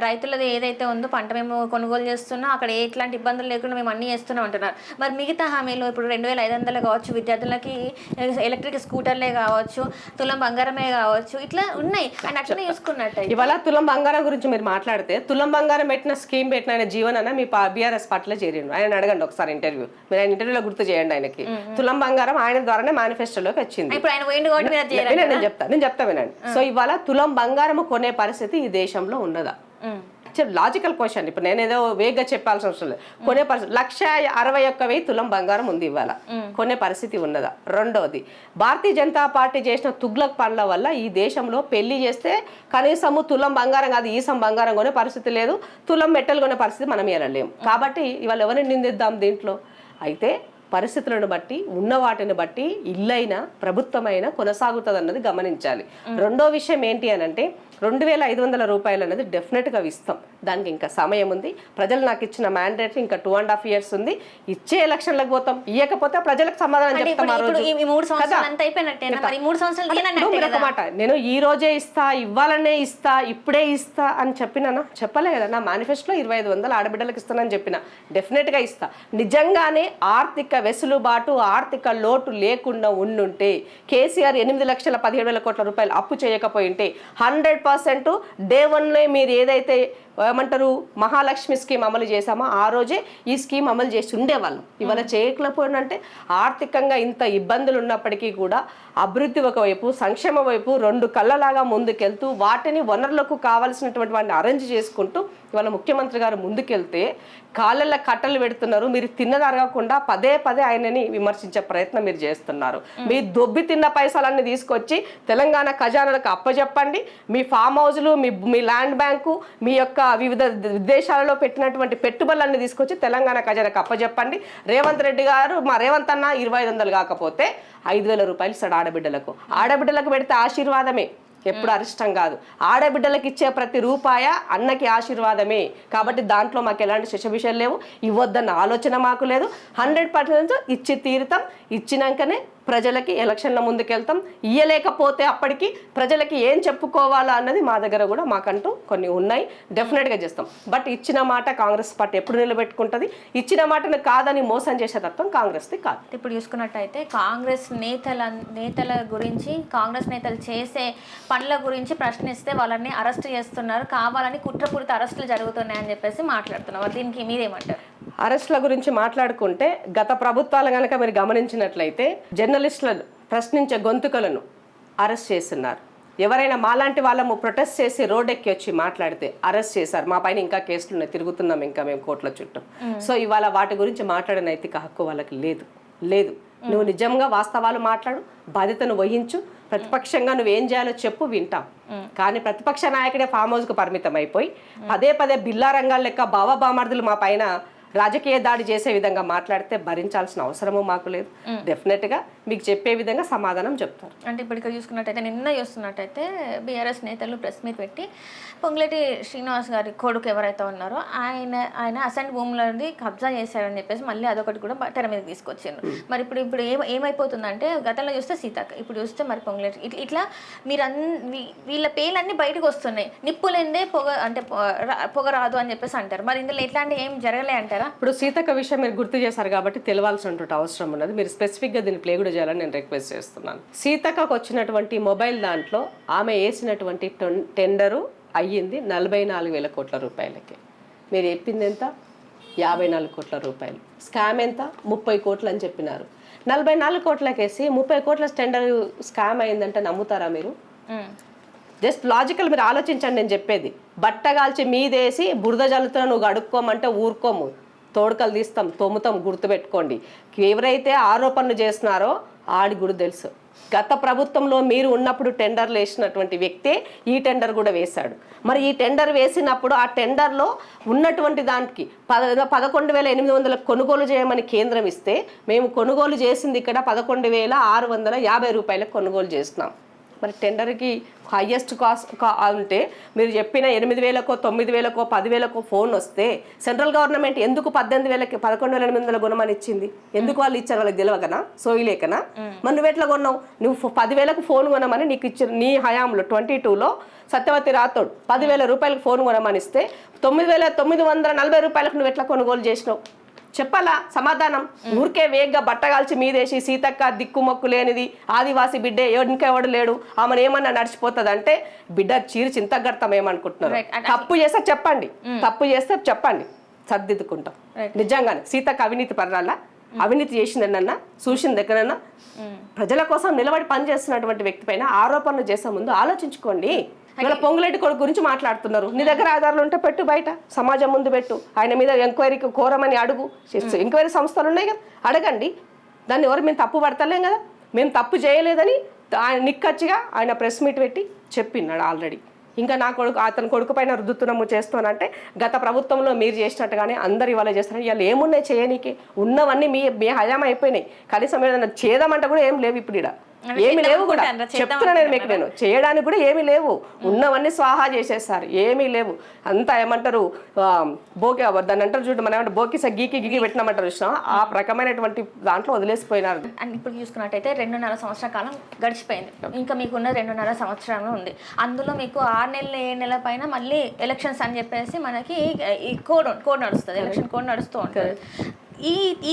రైతులది ఏదైతే ఉందో పంట మేము కొనుగోలు చేస్తున్నాం, అక్కడ ఎట్లాంటి ఇబ్బందులు లేకుండా మేము అన్నీ చేస్తున్నాం అంటున్నారు. మరి మిగతా హామీలు ఇప్పుడు 2500 కావచ్చు, విద్యార్థులకి ఎలక్ట్రిక్ స్కూటర్లే కావచ్చు, తులం బంగారమే కావచ్చు, ఇట్లా ఉన్నాయి. అండ్ అట్లనే చూసుకున్నట్టు ఇవాళ తులం బంగారం గురించి మీరు మాట్లాడితే తులం బంగారం స్కీమ్ పెట్టిన ఆయన జీవన్ అన్న మీ బీఆర్ఎస్ పార్టీలో చేరిండు. ఆయన అడగండి ఒకసారి ఇంటర్వ్యూ, మీరు ఆయన ఇంటర్వ్యూలో గుర్తు చేయండి. ఆయనకి తులం బంగారం ఆయన ద్వారానే మేనిఫెస్టోలోకి వచ్చింది. ఇప్పుడు ఆయన నేను చెప్తా వినండి. సో ఇవాళ తులం బంగారం కొనే పరిస్థితి ఈ దేశంలో ఉన్నదా? Logical question. ఇప్పుడు నేను ఏదో వేగంగా చెప్పాల్సిన అవసరం లేదు. కొనే పరిస్థితి 161,000 తులం బంగారం ఉంది ఇవాళ. కొనే పరిస్థితి ఉన్నదా? రెండవది, భారతీయ జనతా పార్టీ చేసిన తుగ్లక్ పనుల వల్ల ఈ దేశంలో పెళ్లి చేస్తే కనీసము తులం బంగారం కాదు ఈసం బంగారం కొనే పరిస్థితి లేదు, తులం మెట్టలు కొనే పరిస్థితి మనం వెళ్ళలేము. కాబట్టి ఇవాళ ఎవరిని నిందిద్దాం దీంట్లో? అయితే పరిస్థితులను బట్టి, ఉన్న వాటిని బట్టి ఇల్లైనా ప్రభుత్వమైనా కొనసాగుతుంది అన్నది గమనించాలి. రెండో విషయం ఏంటి అని అంటే 2,500 రూపాయలు అనేది డెఫినెట్గా ఇస్తాం. దానికి ఇంకా సమయం ఉంది. ప్రజలు నాకు ఇచ్చిన మ్యాండేట్ ఇంకా 2.5 years ఉంది. ఇచ్చే ఎలక్షన్లకు పోతాం, ఇవ్వకపోతే ప్రజలకు సమాధానం చెప్తాం. మాట నేను ఈ రోజే ఇస్తా, ఇవ్వాలనే ఇస్తా, ఇప్పుడే ఇస్తా అని చెప్పినానా? చెప్పలే కదా. నా మేనిఫెస్టోలో 2,500 ఆడబిడ్డలకు ఇస్తానని చెప్పిన. డెఫినెట్గా ఇస్తా. నిజంగానే ఆర్థిక వెసులుబాటు, ఆర్థిక లోటు లేకుండా ఉండుంటే, కేసీఆర్ 8,17,000 కోట్ల రూపాయలు అప్పు చేయకపోయింటే 100% డే 1 మీరు ఏదైతే ఏమంటారు మహాలక్ష్మి స్కీమ్ అమలు చేసామో ఆ రోజే ఈ స్కీమ్ అమలు చేసి ఉండేవాళ్ళం. ఇవాళ చేయకపోయినంటే ఆర్థికంగా ఇంత ఇబ్బందులు ఉన్నప్పటికీ కూడా అభివృద్ధి ఒకవైపు, సంక్షేమ వైపు రెండు కళ్ళలాగా ముందుకెళ్తూ వాటిని వనరులకు కావాల్సినటువంటి వాటిని అరేంజ్ చేసుకుంటూ ఇవాళ ముఖ్యమంత్రి గారు ముందుకెళ్తే కాళ్ళల్లో కట్టలు పెడుతున్నారు. మీరు తిన్నదరగకుండా పదే పదే ఆయనని విమర్శించే ప్రయత్నం మీరు చేస్తున్నారు. మీ దొబ్బి తిన్న పైసలన్నీ తీసుకొచ్చి తెలంగాణ ఖజానాలకు అప్పచెప్పండి. మీ ఫామ్ హౌస్లు, మీ ల్యాండ్ బ్యాంకు, మీ యొక్క వివిధ విదేశాలలో పెట్టినటువంటి పెట్టుబడులన్నీ తీసుకొచ్చి తెలంగాణ ఖజానాకు అప్పచెప్పండి. రేవంత్ రెడ్డి గారు, మా రేవంత్ అన్న 2500 కాకపోతే 5000 రూపాయలు ఇస్తాడు ఆడబిడ్డలకు. ఆడబిడ్డలకు పెడితే ఆశీర్వాదమే, ఎప్పుడు అరిష్టం కాదు. ఆడబిడ్డలకు ఇచ్చే ప్రతి రూపాయ అన్నకి ఆశీర్వాదమే. కాబట్టి దాంట్లో మాకు ఎలాంటి శిశవిషయాలు లేవు, ఇవ్వద్దన్న ఆలోచన మాకు లేదు. 100% ఇచ్చి తీరుతాం. ఇచ్చినాకనే ప్రజలకి ఎలక్షన్ల ముందుకెళ్తాం. ఇయ్యలేకపోతే అప్పటికి ప్రజలకి ఏం చెప్పుకోవాలా అన్నది మా దగ్గర కూడా మాకంటూ కొన్ని ఉన్నాయి. డెఫినెట్గా చేస్తాం. బట్ ఇచ్చిన మాట కాంగ్రెస్ పార్టీ ఎప్పుడు నిలబెట్టుకుంటుంది. ఇచ్చిన మాటను కాదని మోసం చేసే తత్వం కాంగ్రెస్ది కాదు. ఇప్పుడు చూసుకున్నట్టయితే కాంగ్రెస్ నేతల గురించి, కాంగ్రెస్ నేతలు చేసే పనుల గురించి ప్రశ్నిస్తే వాళ్ళని అరెస్ట్ చేస్తున్నారు, కావాలని కుట్రపూరిత అరెస్టులు జరుగుతున్నాయని చెప్పేసి మాట్లాడుతున్నారు. దీనికి మీరేమంటారు? అరెస్టుల గురించి మాట్లాడుకుంటే గత ప్రభుత్వాలు కనుక మీరు గమనించినట్లయితే జర్నలిస్టులను ప్రశ్నించే గొంతుకలను అరెస్ట్ చేస్తున్నారు. ఎవరైనా మాలాంటి వాళ్ళము ప్రొటెస్ట్ చేసి రోడ్డెక్కి వచ్చి మాట్లాడితే అరెస్ట్ చేశారు. మా పైన ఇంకా కేసులు ఉన్నాయి, తిరుగుతున్నాం ఇంకా మేము కోర్టుల చుట్టూ. సో ఇవాళ వాటి గురించి మాట్లాడే నైతిక హక్కు వాళ్ళకి లేదు. నువ్వు నిజంగా వాస్తవాలు మాట్లాడు, బాధ్యతను వహించు. ప్రతిపక్షంగా నువ్వేం చేయాలో చెప్పు, వింటాం. కానీ ప్రతిపక్ష నాయకుడే ఫామ్ హౌస్కు పరిమితం అయిపోయి పదే పదే బిల్లా రంగాల లెక్క బామర్దులు మా పైన రాజకీయ దాడి చేసే విధంగా మాట్లాడితే భరించాల్సిన అవసరము మాకు లేదు. డెఫినెట్గా మీకు చెప్పే విధంగా సమాధానం చెప్తారు. అంటే ఇప్పుడు ఇక్కడ చూసుకున్నట్టయితే నిన్న చూస్తున్నట్టయితే బీఆర్ఎస్ నేతలు ప్రెస్ మీట్ పెట్టి పొంగులేటి శ్రీనివాస్ గారి కొడుకు ఎవరైతే ఉన్నారో ఆయన అసెంట్ భూములని కబ్జా చేశారని చెప్పేసి మళ్ళీ అదొకటి కూడా తెర మీద తీసుకొచ్చారు. మరి ఇప్పుడు ఏమైపోతుందంటే గతంలో చూస్తే సీతక్క, ఇప్పుడు చూస్తే మరి పొంగులేటి, ఇట్లా వీళ్ళ పేర్లన్నీ బయటకు వస్తున్నాయి. నిప్పులేందే పొగ రాదు అని చెప్పేసి అంటారు. మరి ఇందులో ఎట్లాంటి ఏం జరగలే అంటారా? ఇప్పుడు సీతక్క విషయం మీరు గుర్తు చేశారు కాబట్టి తెలియాల్సినటువంటి అవసరం ఉన్నది. మీరు స్పెసిఫిక్గా దీన్ని ప్లే కూడా చేయాలని నేను రిక్వెస్ట్ చేస్తున్నాను. సీతక్కకు వచ్చినటువంటి మొబైల్ దాంట్లో ఆమె వేసినటువంటి టెండరు అయ్యింది 44,000 కోట్ల రూపాయలకి. మీరు చెప్పింది ఎంత? 54 కోట్ల రూపాయలు. స్కామ్ ఎంత? 30 కోట్లు అని చెప్పినారు. 44 కోట్లకేసి 30 కోట్ల టెండర్ స్కామ్ అయిందంటే నమ్ముతారా మీరు? జస్ట్ లాజికల్ మీరు ఆలోచించండి. నేను చెప్పేది బట్టగాల్చి మీదేసి బురద జల్లుతున్నా నువ్వు అడుక్కోమంటే ఊరుకోము, తోడుకలు తీస్తాం, తోముతాం. గుర్తుపెట్టుకోండి, ఎవరైతే ఆరోపణలు చేస్తున్నారో ఆడి కూడా తెలుసు. గత ప్రభుత్వంలో మీరు ఉన్నప్పుడు టెండర్లు వేసినటువంటి వ్యక్తే ఈ టెండర్ కూడా వేశాడు. మరి ఈ టెండర్ వేసినప్పుడు ఆ టెండర్లో ఉన్నటువంటి దానికి 11,800 కొనుగోలు చేయమని కేంద్రం ఇస్తే మేము కొనుగోలు చేసింది ఇక్కడ 11,650 రూపాయలకు కొనుగోలు చేస్తున్నాం. మరి టెండర్కి హయ్యెస్ట్ కాస్ట్ అంటే మీరు చెప్పిన 8,000కో 9,000కో 10,000కో ఫోన్ వస్తే సెంట్రల్ గవర్నమెంట్ ఎందుకు 18,000కి 11,800 కొనమని ఇచ్చింది? ఎందుకు వాళ్ళు ఇచ్చారు? వాళ్ళకి తెలియకనా? సోయిలేకనా? మరి నువ్వు ఎట్లా కొన్నావు? నువ్వు 10,000కు ఫోన్ కొనమని నీకు ఇచ్చిన నీ హయాంలో 22లో సత్యవతి రాథోడ్ 10,000 రూపాయలకు ఫోన్ కొనమని ఇస్తే 9,940 రూపాయలకు నువ్వు ఎట్లా కొనుగోలు చేసినావు? చెప్పాలా సమాధానం? ఊరికే వేగ్గా బట్టగాల్చి మీదేసి సీతక్క దిక్కుమొక్కు లేనిది ఆదివాసి బిడ్డే ఇంకా ఎవడు లేడు ఆమెను ఏమన్నా నడిచిపోతుంది అంటే బిడ్డ చీరు చింతగడతాం ఏమనుకుంటున్నారు? తప్పు చేస్తే చెప్పండి, సర్దిద్దుకుంటాం. నిజంగానే సీతక్క అవినీతి పర్రాలా? అవినీతి చేసిందన్నా చూసింది ఎక్కడన్నా? ప్రజల కోసం నిలబడి పనిచేస్తున్నటువంటి వ్యక్తి పైన ఆరోపణలు చేసే ముందు ఆలోచించుకోండి. ఇలా పొంగులేటి కొడుకు గురించి మాట్లాడుతున్నారు. నీ దగ్గర ఆధారాలు ఉంటే పెట్టు, బయట సమాజం ముందు పెట్టు. ఆయన మీద ఎంక్వైరీకి కోరమని అడుగు. ఎంక్వైరీ సంస్థలు ఉన్నాయి కదా, అడగండి. దాన్ని ఎవరు మేము తప్పు పడతలేం కదా, మేము తప్పు చేయలేదని ఆయన నిక్కచ్చిగా ఆయన ప్రెస్ మీట్ పెట్టి చెప్పినాడు ఆల్రెడీ. ఇంకా నా కొడుకు అతని కొడుకు పైన రుద్దుతున్నాము చేస్తానంటే గత ప్రభుత్వంలో మీరు చేసినట్టుగానే అందరు ఇవాళ చేస్తున్నారు. ఇవాళ ఏమున్నాయి చేయనీకి? ఉన్నవన్నీ మీ హయాం అయిపోయినాయి. కనీసం ఏదైనా చేద్దామంటే కూడా ఏం లేవు. ఇప్పుడు ఇక్కడ ఏమి లేవు కూడా చెప్తున్నా నేను మీకు. నేను చేయడానికి కూడా ఏమీ లేవు, ఉన్నవన్నీ స్వాహా చేసేస్తారు, ఏమీ లేవు. అంతా ఏమంటారు బోకి దాన్ని అంటారు చూడు, మనం ఏమంటే బోకిస గీకి పెట్టినామంటారు చూసినా ఆ రకమైనటువంటి దాంట్లో వదిలేసిపోయినారు. అండ్ ఇప్పుడు చూసుకున్నట్టయితే 2.5 సంవత్సరాల కాలం గడిచిపోయింది. ఇంకా మీకున్న 2.5 సంవత్సరాలు ఉంది. అందులో మీకు 6 నెలలు 7 నెలల పైన మళ్ళీ ఎలక్షన్స్ అని చెప్పేసి మనకి ఈ కోడ్ నడుస్తుంది, ఎలక్షన్ కోడ్ నడుస్తూ ఉంటుంది.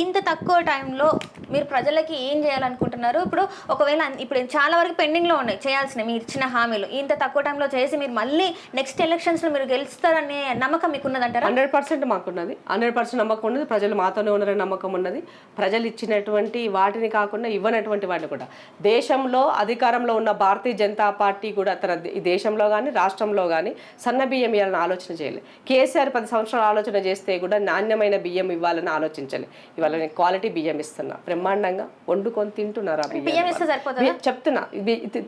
ఇంత తక్కువ టైంలో మీరు ప్రజలకి ఏం చేయాలనుకుంటున్నారు? ఇప్పుడు ఒకవేళ ఇప్పుడు చాలా వరకు పెండింగ్లో ఉన్నాయి చేయాల్సినవి, మీరు ఇచ్చిన హామీలు ఇంత తక్కువ టైంలో చేసి మీరు మళ్ళీ నెక్స్ట్ ఎలక్షన్స్లో మీరు గెలుస్తారనే నమ్మకం మీకు ఉన్నదంటారా? 100% మాకున్నది, 100% నమ్మకం ఉన్నది. ప్రజలు మాతోనే ఉన్నారని నమ్మకం ఉన్నది. ప్రజలు ఇచ్చినటువంటి వాటిని కాకుండా ఇవ్వనటువంటి వాటిని కూడా దేశంలో అధికారంలో ఉన్న భారతీయ జనతా పార్టీ కూడా ఈ దేశంలో కానీ రాష్ట్రంలో కానీ సన్న బియ్యం ఇవ్వాలని ఆలోచన చేయలేదు. కేసీఆర్ 10 సంవత్సరాలు ఆలోచన చేస్తే కూడా నాణ్యమైన బియ్యం ఇవ్వాలని ఆలోచించాలి. ఇవాళ నేను క్వాలిటీ బియ్యం ఇస్తున్నా, బ్రహ్మాండంగా వండుకొని తింటున్నారు. ఆ బియ్యం ఇస్తే సరిపోతుందా? చెప్తున్నా,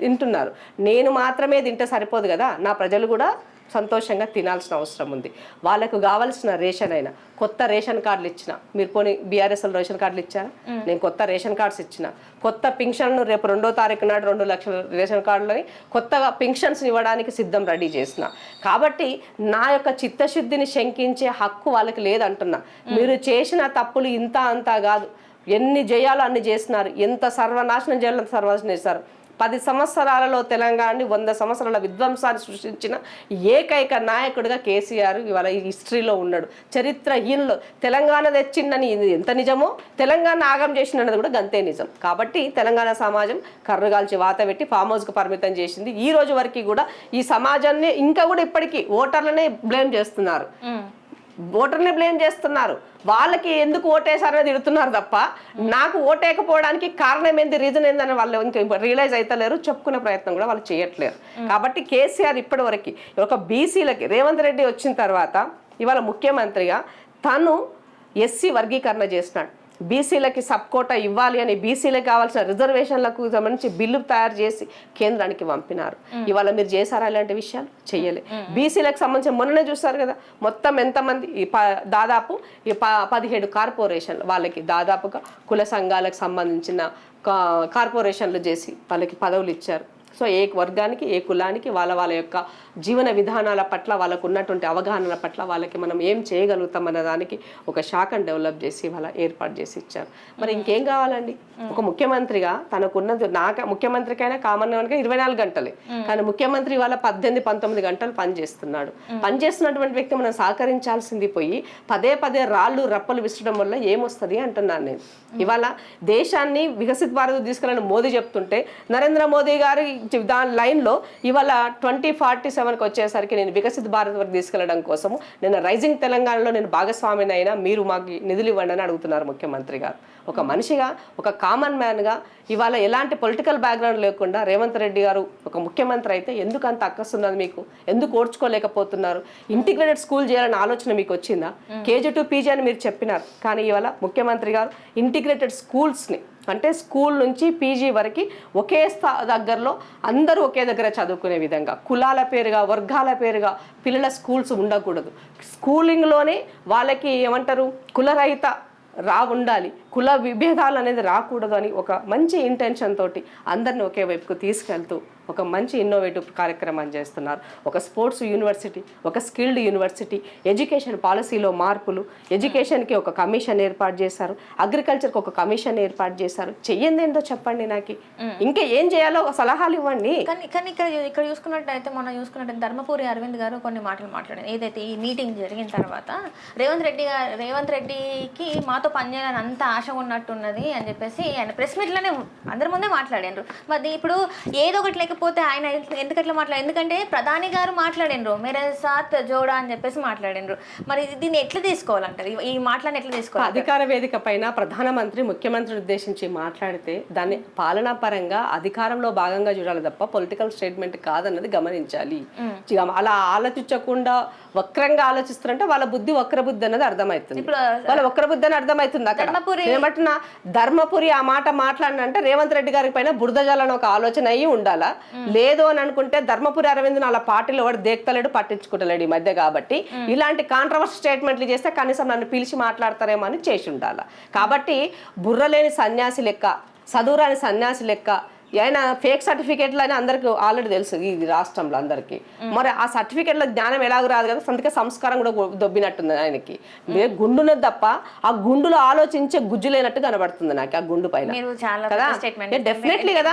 తింటున్నారు. నేను మాత్రమే తింటే సరిపోదు కదా, నా ప్రజలు కూడా సంతోషంగా తినాల్సిన అవసరం ఉంది. వాళ్ళకు కావాల్సిన రేషన్ అయినా కొత్త రేషన్ కార్డులు ఇచ్చిన, మీరు పోనీ బీఆర్ఎస్ఎల్ రేషన్ కార్డులు ఇచ్చారా? నేను కొత్త రేషన్ కార్డ్స్ ఇచ్చిన, కొత్త పింఛన్ను రేపు 2వ తారీఖు నాడు 2 లక్షల రేషన్ కార్డులని కొత్తగా పింఛన్స్ ఇవ్వడానికి సిద్ధం రెడీ చేసిన. కాబట్టి నా యొక్క చిత్తశుద్ధిని శంకించే హక్కు వాళ్ళకి లేదంటున్నా. మీరు చేసిన తప్పులు ఇంత అంతా కాదు, ఎన్ని చేయాలో అన్ని చేసినారు. ఎంత సర్వనాశనం చేయాలో సర్వనాశనం చేశారు. 10 సంవత్సరాలలో తెలంగాణని 100 సంవత్సరాల విధ్వంసాన్ని సృష్టించిన ఏకైక నాయకుడిగా కేసీఆర్ ఇవాళ ఈ హిస్టరీలో ఉన్నాడు. చరిత్రహీనులు తెలంగాణ తెచ్చిందని ఎంత నిజమో, తెలంగాణ ఆగం చేసినది కూడా గంతే నిజం. కాబట్టి తెలంగాణ సమాజం కర్రుగాల్చి వాత పెట్టి ఫామ్ హౌస్కు పరిమితం చేసింది. ఈ రోజు వరకు కూడా ఈ సమాజాన్ని ఇంకా కూడా ఇప్పటికీ ఓటర్లనే బ్లేమ్ చేస్తున్నారు. ఓటర్ని బ్లేమ్ చేస్తున్నారు. వాళ్ళకి ఎందుకు ఓటేసారని తిడుతున్నారు తప్ప నాకు ఓటేయకపోవడానికి కారణం ఏంది, రీజన్ ఏందని వాళ్ళు ఇంకా రియలైజ్ అవుతలేరు. చెప్పుకునే ప్రయత్నం కూడా వాళ్ళు చేయట్లేరు. కాబట్టి కేసీఆర్ ఇప్పటి వరకు ఒక బీసీలకి రేవంత్ రెడ్డి వచ్చిన తర్వాత ఇవాళ ముఖ్యమంత్రిగా తను ఎస్సీ వర్గీకరణ చేసినాడు. బీసీలకి సబ్ కోటా ఇవ్వాలి అని బీసీలకు కావాల్సిన రిజర్వేషన్లకు సంబంధించి బిల్లు తయారు చేసి కేంద్రానికి పంపినారు. ఇవాళ మీరు చేశారా ఇలాంటి విషయాలు? చెయ్యలే. బీసీలకు సంబంధించి మొన్ననే చూస్తారు కదా, మొత్తం ఎంతమంది దాదాపు 17 కార్పొరేషన్లు వాళ్ళకి దాదాపుగా కుల సంఘాలకు సంబంధించిన కార్పొరేషన్లు చేసి వాళ్ళకి పదవులు ఇచ్చారు. సో ఏ వర్గానికి ఏ కులానికి వాళ్ళ యొక్క జీవన విధానాల పట్ల వాళ్ళకు ఉన్నటువంటి అవగాహన పట్ల వాళ్ళకి మనం ఏం చేయగలుగుతాం అన్న దానికి ఒక శాఖను డెవలప్ చేసి వాళ్ళ ఏర్పాటు చేసి ఇచ్చారు. మరి ఇంకేం కావాలండి? ఒక ముఖ్యమంత్రిగా తనకున్నది, ముఖ్యమంత్రికైనా కామన్ గా 24 గంటలే, కానీ ముఖ్యమంత్రి వాళ్ళ 18-19 గంటలు పనిచేస్తున్నాడు. పనిచేస్తున్నటువంటి వ్యక్తి మనం సహకరించాల్సింది పోయి పదే రాళ్ళు రప్పలు విసరడం వల్ల ఏమొస్తుంది అంటున్నాను నేను. ఇవాళ దేశాన్ని వికసిత్ భారత్ తీసుకెళ్ళని మోదీ చెప్తుంటే నరేంద్ర మోదీ గారి దాని లైన్లో ఇవాళ 2047కి వచ్చేసరికి నేను వికసిత్ భారత్ వరకు తీసుకెళ్లడం కోసము నేను రైజింగ్ తెలంగాణలో నేను భాగస్వామిని అయినా మీరు మాకు నిధులు ఇవ్వండి అని అడుగుతున్నారు ముఖ్యమంత్రి గారు. ఒక మనిషిగా, ఒక కామన్ మ్యాన్గా ఇవాళ ఎలాంటి పొలిటికల్ బ్యాక్గ్రౌండ్ లేకుండా రేవంత్ రెడ్డి గారు ఒక ముఖ్యమంత్రి అయితే ఎందుకు అంత అక్కస్తున్నది మీకు? ఎందుకు ఓడ్చుకోలేకపోతున్నారు? ఇంటిగ్రేటెడ్ స్కూల్ చేయాలనే ఆలోచన మీకు వచ్చిందా? KG to PG అని మీరు చెప్పినారు, కానీ ఇవాళ ముఖ్యమంత్రి గారు ఇంటిగ్రేటెడ్ స్కూల్స్ని అంటే స్కూల్ నుంచి PG వరకు ఒకే దగ్గరలో అందరూ ఒకే దగ్గర చదువుకునే విధంగా, కులాల పేరుగా వర్గాల పేరుగా పిల్లల స్కూల్స్ ఉండకూడదు. స్కూలింగ్లోనే వాళ్ళకి ఏమంటారు కులరహిత ఉండాలి, కుల విభేదాలు అనేది రాకూడదు అని ఒక మంచి ఇంటెన్షన్ తోటి అందరిని ఒకే వైపుకు తీసుకెళ్తూ ఒక మంచి ఇన్నోవేటివ్ కార్యక్రమాన్ని చేస్తున్నారు. ఒక స్పోర్ట్స్ యూనివర్సిటీ, ఒక స్కిల్డ్ యూనివర్సిటీ, ఎడ్యుకేషన్ పాలసీలో మార్పులు, ఎడ్యుకేషన్కి ఒక కమిషన్ ఏర్పాటు చేశారు, అగ్రికల్చర్కి ఒక కమిషన్ ఏర్పాటు చేశారు. చెయ్యండి ఏంటో చెప్పండి నాకు, ఇంకా ఏం చేయాలో సలహాలు ఇవ్వండి. కానీ ఇక్కడ చూసుకున్నట్టయితే మనం చూసుకున్నట్టు ధర్మపురి అరవింద్ గారు కొన్ని మాటలు మాట్లాడారు. ఏదైతే ఈ మీటింగ్ జరిగిన తర్వాత రేవంత్ రెడ్డికి మాతో పనిచేయాలని అంత ఆశ ఉన్నట్టున్నది అని చెప్పేసి ఆయన ప్రెస్ మీట్లోనే అందరి ముందే మాట్లాడారు. మరి ఇప్పుడు ఏదో ఒకటి లేకపోతే ఆయన ఎందుకట్లా ఎందుకంటే ప్రధాని గారు మాట్లాడినరు మేరే సాత్ జోడా అని చెప్పేసి మాట్లాడినరు. మరి దీన్ని ఎట్లా తీసుకోవాలంటారు? ఈ మాటలను ఎట్లా తీసుకోవాలి? అధికార వేదిక పైన ప్రధానమంత్రి ముఖ్యమంత్రిని ఉద్దేశించి మాట్లాడితే దాన్ని పాలనా పరంగా అధికారంలో భాగంగా చూడాలి తప్ప పొలిటికల్ స్టేట్మెంట్ కాదన్నది గమనించాలి. అలా ఆలోచించకుండా వక్రంగా ఆలోచిస్తారంటే వాళ్ళ బుద్ధి వక్ర బుద్ధి అన్నది అర్థమవుతుంది. వాళ్ళ వక్ర బుద్ధి అని అర్థమవుతుంది. అక్కడ ఏమంటున్నా ధర్మపురి ఆ మాట మాట్లాడినంటే రేవంత్ రెడ్డి గారి పైన బురద జల్లని ఒక ఆలోచన అయ్యి ఉండాలా. లేదు అని అనుకుంటే ధర్మపురి అరవింద్ అలా పార్టీలో వాడు దేక్తలేడు, పట్టించుకుంటలేడు ఈ మధ్య. కాబట్టి ఇలాంటి కాంట్రవర్సీ స్టేట్మెంట్లు చేస్తే కనీసం నన్ను పిలిచి మాట్లాడతారేమో అని చేసి ఉండాలి. కాబట్టి బుర్రలేని సన్యాసి లెక్క, చదువురాని సన్యాసి లెక్క ఆయన ఫేక్ సర్టిఫికేట్లు అని అందరికి ఆల్రెడీ తెలుసు ఈ రాష్ట్రంలో అందరికీ. మరి ఆ సర్టిఫికేట్ల జ్ఞానం ఎలాగో రాదు కదా, సంతక సంస్కారం కూడా దొబ్బినట్టుంది ఆయనకి. గుండున్నది తప్ప ఆ గుండులో ఆలోచించే గుజ్జు లేనట్టు కనబడుతుంది నాకు ఆ గుండు పైన కదా. డెఫినెట్లీ కదా,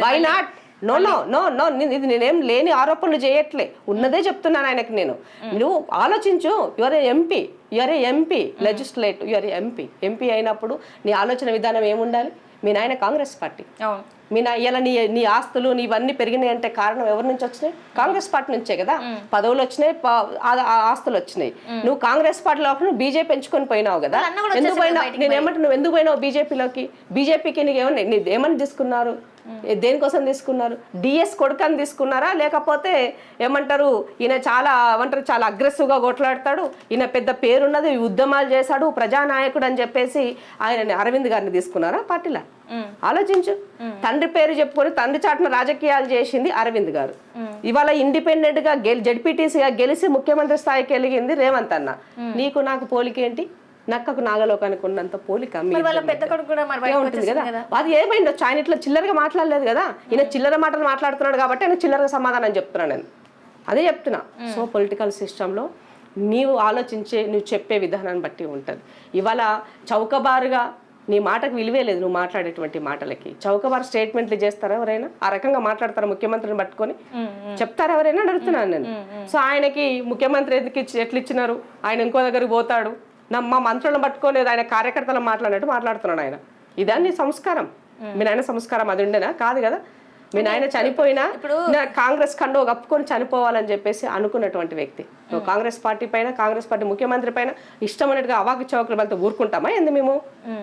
why not no no no no ఇది నేనేం లేని ఆరోపణలు చేయట్లే, ఉన్నదే చెప్తున్నాను ఆయనకి నేను. నువ్వు ఆలోచించు, your MP legislative, your MP అయినప్పుడు నీ ఆలోచన విధానం ఏముండాలి? మీ నాయన కాంగ్రెస్ పార్టీ, ఇలా నీ ఆస్తులు నీవన్నీ పెరిగినాయి అంటే కారణం ఎవరి నుంచి వచ్చినాయి? కాంగ్రెస్ పార్టీ నుంచే కదా. పదవులు వచ్చినాయి, ఆస్తులు వచ్చినాయి. నువ్వు కాంగ్రెస్ పార్టీలో నువ్వు బీజేపీ ఎంచుకొని పోయినావు కదా. ఎందుకు పోయినావు? నేనేమంటే నువ్వు ఎందుకు పోయినావు బీజేపీలోకి? బీజేపీకి నీకు ఏమని తీసుకున్నారు? దేనికోసం తీసుకున్నారు? డిఎస్ కొడుకని తీసుకున్నారా? లేకపోతే ఏమంటారు ఈయన చాలా అగ్రెసివ్గా కొట్లాడతాడు, ఈయన పెద్ద పేరున్నది, ఉద్యమాలు చేశాడు, ప్రజానాయకుడు అని చెప్పేసి ఆయన అరవింద్ గారిని తీసుకున్నారా పార్టీలో? ఆలోచించు. తండ్రి పేరు చెప్పుకొని తండ్రి చాటున రాజకీయాలు చేసింది అరవింద్ గారు. ఇవాళ ఇండిపెండెంట్ గా జడ్పీటీసీగా గెలిచి ముఖ్యమంత్రి స్థాయికి వెలిగింది రేవంత్ అన్న. నీకు నాకు పోలికేంటి? నక్కకు నాగలోకానికి ఉన్నంత పోలిక ఉంటుంది కదా. అది ఏమైందో ఆయన ఇట్లా చిల్లరగా మాట్లాడలేదు కదా. ఈయన చిల్లర మాటలు మాట్లాడుతున్నాడు కాబట్టి ఆయన చిల్లరగా సమాధానం చెప్తున్నాను నేను, అదే చెప్తున్నా. సో పొలిటికల్ సిస్టంలో నీవు ఆలోచించే, నువ్వు చెప్పే విధానాన్ని బట్టి ఉంటుంది. ఇవాళ చౌకబారుగా నీ మాటకు విలువే లేదు. నువ్వు మాట్లాడేటువంటి మాటలకి చౌకబారు స్టేట్మెంట్లు చేస్తారా ఎవరైనా? ఆ రకంగా మాట్లాడతారా? ముఖ్యమంత్రిని పట్టుకొని చెప్తారా ఎవరైనా? అడుగుతున్నాను నేను. సో ఆయనకి ముఖ్యమంత్రి ఎట్లా ఇచ్చినారు? ఆయన ఇంకో దగ్గరికి పోతాడు, మా మంత్రులను పట్టుకొని ఆయన కార్యకర్తలు మాట్లాడినట్టు మాట్లాడుతున్నాడు ఆయన. ఇదాన్ని సంస్కారం? మీ నాయన సంస్కారం అది ఉండేనా? కాదు కదా. మీ నాయన చనిపోయినా కాంగ్రెస్ కండో కప్పుకొని చనిపోవాలని చెప్పేసి అనుకున్నటువంటి వ్యక్తి. కాంగ్రెస్ పార్టీ పైన, కాంగ్రెస్ పార్టీ ముఖ్యమంత్రి పైన ఇష్టమైనట్టుగా అవాకి చౌకలు వెళ్తే ఊరుకుంటామా? ఏంది మేము?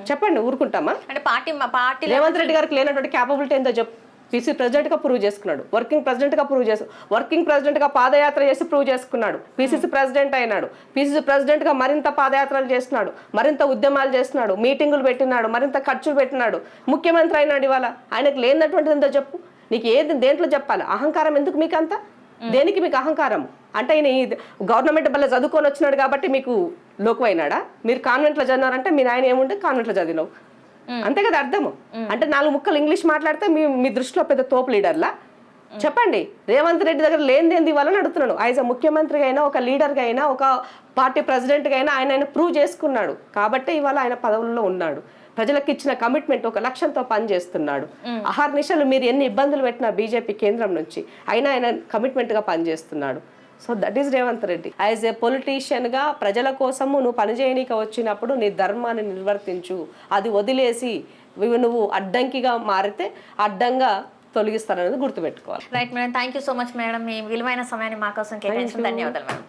చెప్పండి, ఊరుకుంటామా? అంటే పార్టీ రేవంత్ రెడ్డి గారికి లేనటువంటి క్యాపబిలిటీ ఏందో చెప్పు. పీసీ ప్రెసిడెంట్ గా ప్రూవ్ చేసుకున్నాడు, వర్కింగ్ ప్రెసిడెంట్ గా పాదయాత్ర చేసి ప్రూవ్ చేసుకున్నాడు, పీసీసీ ప్రెసిడెంట్ అయినాడు, పీసీసీ ప్రెసిడెంట్ గా మరింత పాదయాత్రలు చేస్తున్నాడు, మరింత ఉద్యమాలు చేస్తున్నాడు, మీటింగులు పెట్టినాడు, మరింత ఖర్చులు పెట్టినాడు, ముఖ్యమంత్రి అయినాడు. ఇవాళ ఆయనకు లేనటువంటిది ఎంతో చెప్పు. నీకు ఏది దేంట్లో చెప్పాలి? అహంకారం ఎందుకు మీకు అంతా? దేనికి మీకు అహంకారం? అంటే ఈయన గవర్నమెంట్ వల్ల చదువుకొని వచ్చినాడు కాబట్టి మీకు లోకువైనాడా? మీరు కాన్వెంట్లో చదివినారంటే మీ ఆయన ఏముంటే కాన్వెంట్లో చదివినావు అంతే కదా అర్థము. అంటే 4 ముక్కలు ఇంగ్లీష్ మాట్లాడితే మీ దృష్టిలో పెద్ద తోపు లీడర్లా? చెప్పండి. రేవంత్ రెడ్డి దగ్గర లేనిదేంది ఇవ్వాలని అడుగుతున్నాను. యాజ్ అ ముఖ్యమంత్రిగా అయినా, ఒక లీడర్గా అయినా, ఒక పార్టీ ప్రెసిడెంట్గా అయినా ఆయన ప్రూవ్ చేసుకున్నాడు కాబట్టి ఇవాళ ఆయన పదవుల్లో ఉన్నాడు. ప్రజలకు ఇచ్చిన కమిట్మెంట్, ఒక లక్ష్యంతో పనిచేస్తున్నాడు. అహర్నిశలు మీరు ఎన్ని ఇబ్బందులు పెట్టినా బీజేపీ కేంద్రం నుంచి అయినా ఆయన కమిట్మెంట్గా పనిచేస్తున్నాడు. So that is Revanth Reddy. As a పొలిటీషియన్గా ప్రజల కోసము నువ్వు పనిచేయనీకి వచ్చినప్పుడు నీ ధర్మాన్ని నిర్వర్తించు. అది వదిలేసి నువ్వు అడ్డంకిగా మారితే అడ్డంగా తొలగిస్తారనేది గుర్తుపెట్టుకోవాలి. Right madam, thank you so much madam. మీ విలువైన సమయాన్ని మా కోసం కేటాయించిన ధన్యవాదాలు మేడం.